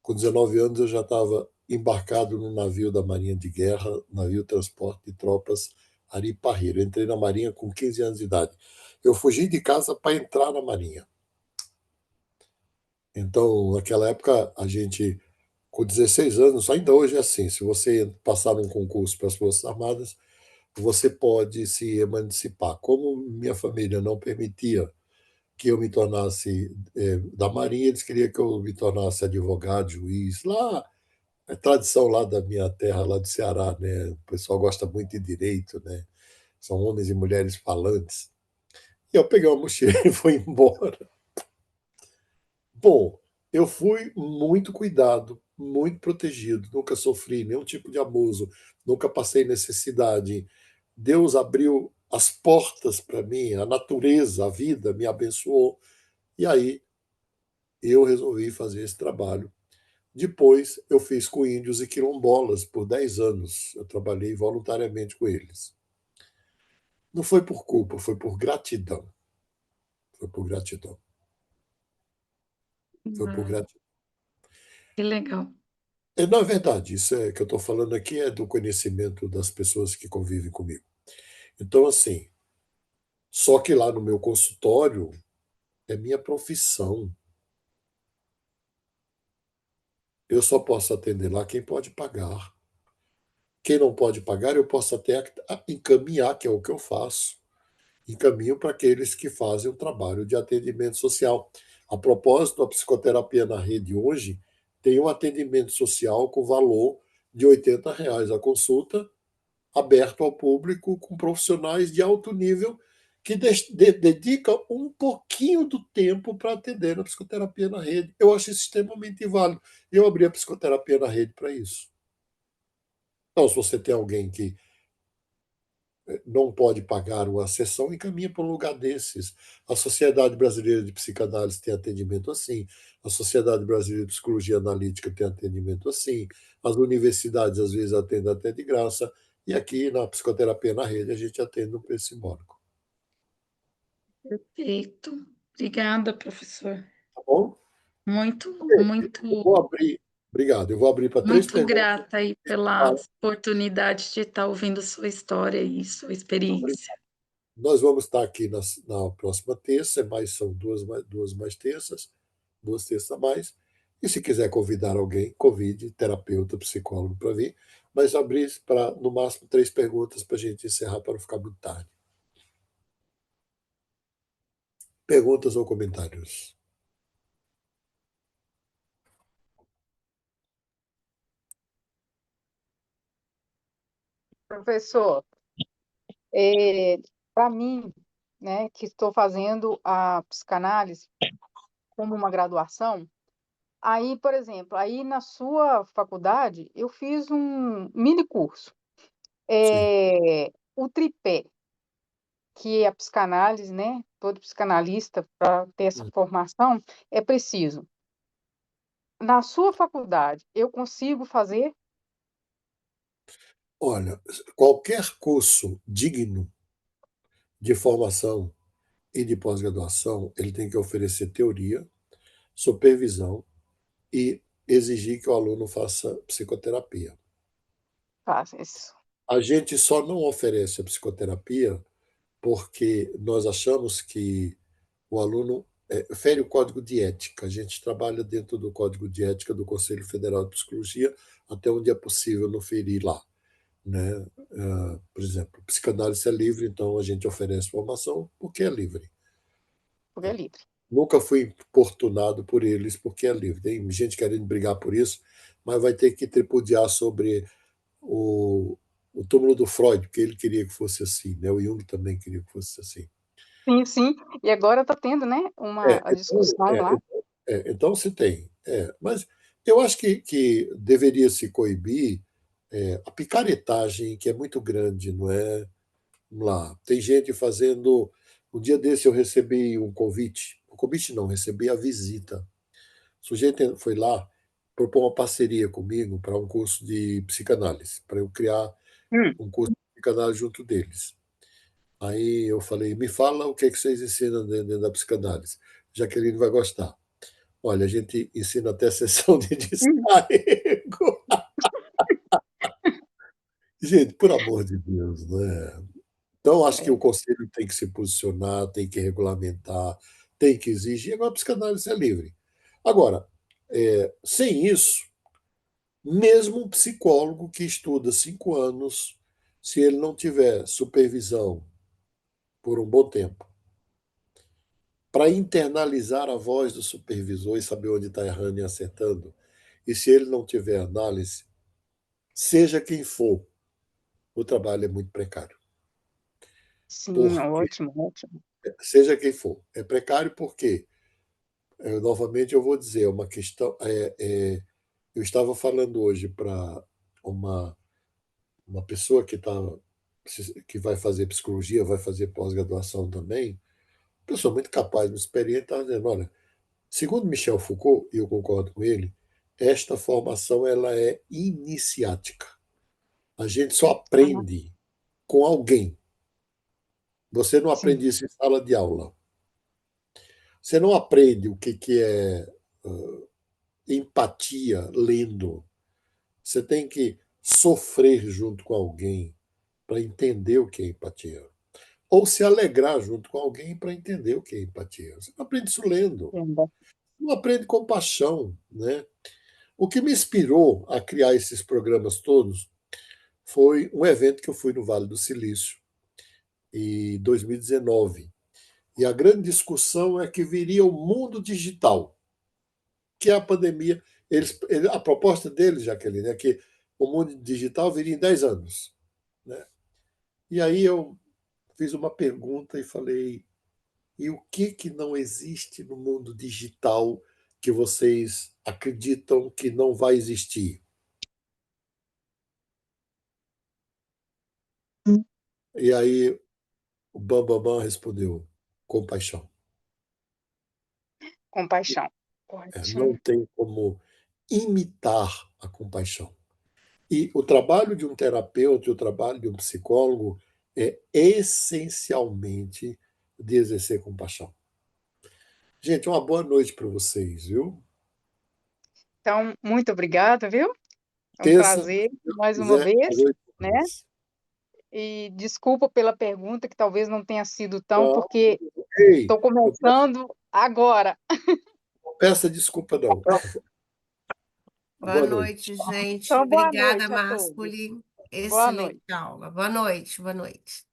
Com 19 anos, eu já estava embarcado no navio da Marinha de Guerra, navio transporte de tropas Ari Parreira. Eu entrei na Marinha com 15 anos de idade. Eu fugi de casa para entrar na Marinha. Então, naquela época, a gente, com 16 anos, ainda hoje é assim: se você passar num concurso para as Forças Armadas, você pode se emancipar. Como minha família não permitia que eu me tornasse da Marinha, eles queriam que eu me tornasse advogado, juiz. Lá, é tradição lá da minha terra, lá do Ceará, né? O pessoal gosta muito de direito, né? São homens e mulheres falantes. E eu peguei uma mochila e fui embora. Bom, eu fui muito cuidado, muito protegido, nunca sofri nenhum tipo de abuso, nunca passei necessidade. Deus abriu as portas para mim, a natureza, a vida me abençoou. E aí eu resolvi fazer esse trabalho. Depois eu fiz com índios e quilombolas por 10 anos. Eu trabalhei voluntariamente com eles. Não foi por culpa, foi por gratidão. Foi por gratidão. Foi por gratidão. Que legal. Na verdade, isso que eu estou falando aqui é do conhecimento das pessoas que convivem comigo. Então, assim, só que lá no meu consultório é minha profissão. Eu só posso atender lá quem pode pagar. Quem não pode pagar, eu posso até encaminhar, que é o que eu faço. Encaminho para aqueles que fazem o trabalho de atendimento social. A propósito, a psicoterapia na rede hoje tem um atendimento social com valor de R$ 80 a consulta, aberto ao público, com profissionais de alto nível que dedicam um pouquinho do tempo para atender a psicoterapia na rede. Eu acho isso extremamente válido. Eu abri a psicoterapia na rede para isso. Então, se você tem alguém que não pode pagar uma sessão, encaminha para um lugar desses. A Sociedade Brasileira de Psicanálise tem atendimento assim, a Sociedade Brasileira de Psicologia Analítica tem atendimento assim, as universidades às vezes atendem até de graça, e aqui na Psicoterapia na Rede a gente atende no preço simbólico. Perfeito. Obrigada, professor. Tá bom? Muito, Eu vou abrir, obrigado, eu vou abrir para 3 muito perguntas. grata aí pela oportunidade de estar ouvindo sua história e sua experiência. Nós vamos estar aqui na próxima terça, são duas mais terças, 2 terças a mais. E se quiser convidar alguém, convide, terapeuta, psicólogo para vir. Mas abrir para, no máximo, 3 perguntas para a gente encerrar, para não ficar muito tarde. Perguntas ou comentários? Professor, para mim, né, que estou fazendo a psicanálise como uma graduação, aí, por exemplo, aí na sua faculdade eu fiz um mini curso. Sim. O tripé, que é a psicanálise, né? Todo psicanalista, para ter essa formação, é preciso. Na sua faculdade, eu consigo fazer? Olha, qualquer curso digno de formação e de pós-graduação, ele tem que oferecer teoria, supervisão e exigir que o aluno faça psicoterapia. Faço isso. A gente só não oferece a psicoterapia porque nós achamos que o aluno fere o código de ética. A gente trabalha dentro do código de ética do Conselho Federal de Psicologia, até onde é possível não ferir lá, né? Por exemplo, psicanálise é livre, então a gente oferece formação porque é livre. Porque é livre. Nunca fui importunado por eles porque é livre. Tem gente querendo brigar por isso, mas vai ter que tripudiar sobre o túmulo do Freud, porque ele queria que fosse assim, né? O Jung também queria que fosse assim. Sim, sim. E agora está tendo, né, a discussão lá. Então se tem. Mas eu acho que deveria se coibir a picaretagem, que é muito grande, não é? Vamos lá, tem gente fazendo. Um dia desse eu recebi um convite. O convite não, recebi a visita. O sujeito foi lá propor uma parceria comigo para um curso de psicanálise, para eu criar Hum. um curso de psicanálise junto deles. Aí eu falei, me fala o que é que vocês ensinam dentro da psicanálise. Jaqueline vai gostar. Olha, a gente ensina até sessão de descarrego. Gente, por amor de Deus, né? Então, acho que o conselho tem que se posicionar, tem que regulamentar, tem que exigir. Agora, a psicanálise é livre. Agora, sem isso, mesmo um psicólogo que estuda 5 anos, se ele não tiver supervisão por um bom tempo, para internalizar a voz do supervisor e saber onde está errando e acertando, e se ele não tiver análise, seja quem for, o trabalho é muito precário. Sim, Porque, ótimo, ótimo. seja quem for, é precário porque, novamente eu vou dizer, é uma questão. Eu estava falando hoje para uma, uma pessoa que vai fazer psicologia, vai fazer pós-graduação também, pessoa muito capaz, muito experiente, estava dizendo, olha, segundo Michel Foucault, e eu concordo com ele, esta formação ela é iniciática. A gente só aprende com alguém. Você não Sim, aprende isso em sala de aula. Você não aprende o que é empatia lendo. Você tem que sofrer junto com alguém para entender o que é empatia. Ou se alegrar junto com alguém para entender o que é empatia. Você não aprende isso lendo. entendo. Não aprende com paixão, né? O que me inspirou a criar esses programas todos foi um evento que eu fui no Vale do Silício em 2019. E a grande discussão é que viria o mundo digital, que é a pandemia. A proposta deles, Jaqueline, é que o mundo digital viria em 10 anos. Né? E aí eu fiz uma pergunta e falei: e o que não existe no mundo digital que vocês acreditam que não vai existir? E aí o Bambambam respondeu: compaixão. Compaixão. Não Ótimo. tem como imitar a compaixão. E o trabalho de um terapeuta e o trabalho de um psicólogo é essencialmente de exercer compaixão. Gente, uma boa noite para vocês, viu? Então, muito obrigada, viu? É um Terça, prazer se Deus mais uma quiser, às vez, 8 né? horas. E desculpa pela pergunta, que talvez não tenha sido tão, Não, porque ei, estou começando agora. não peça desculpa, não. Boa Boa noite. noite, gente. Então, boa Obrigada, noite a todos. Másculi. Boa noite. Excelente aula. Boa noite, boa noite.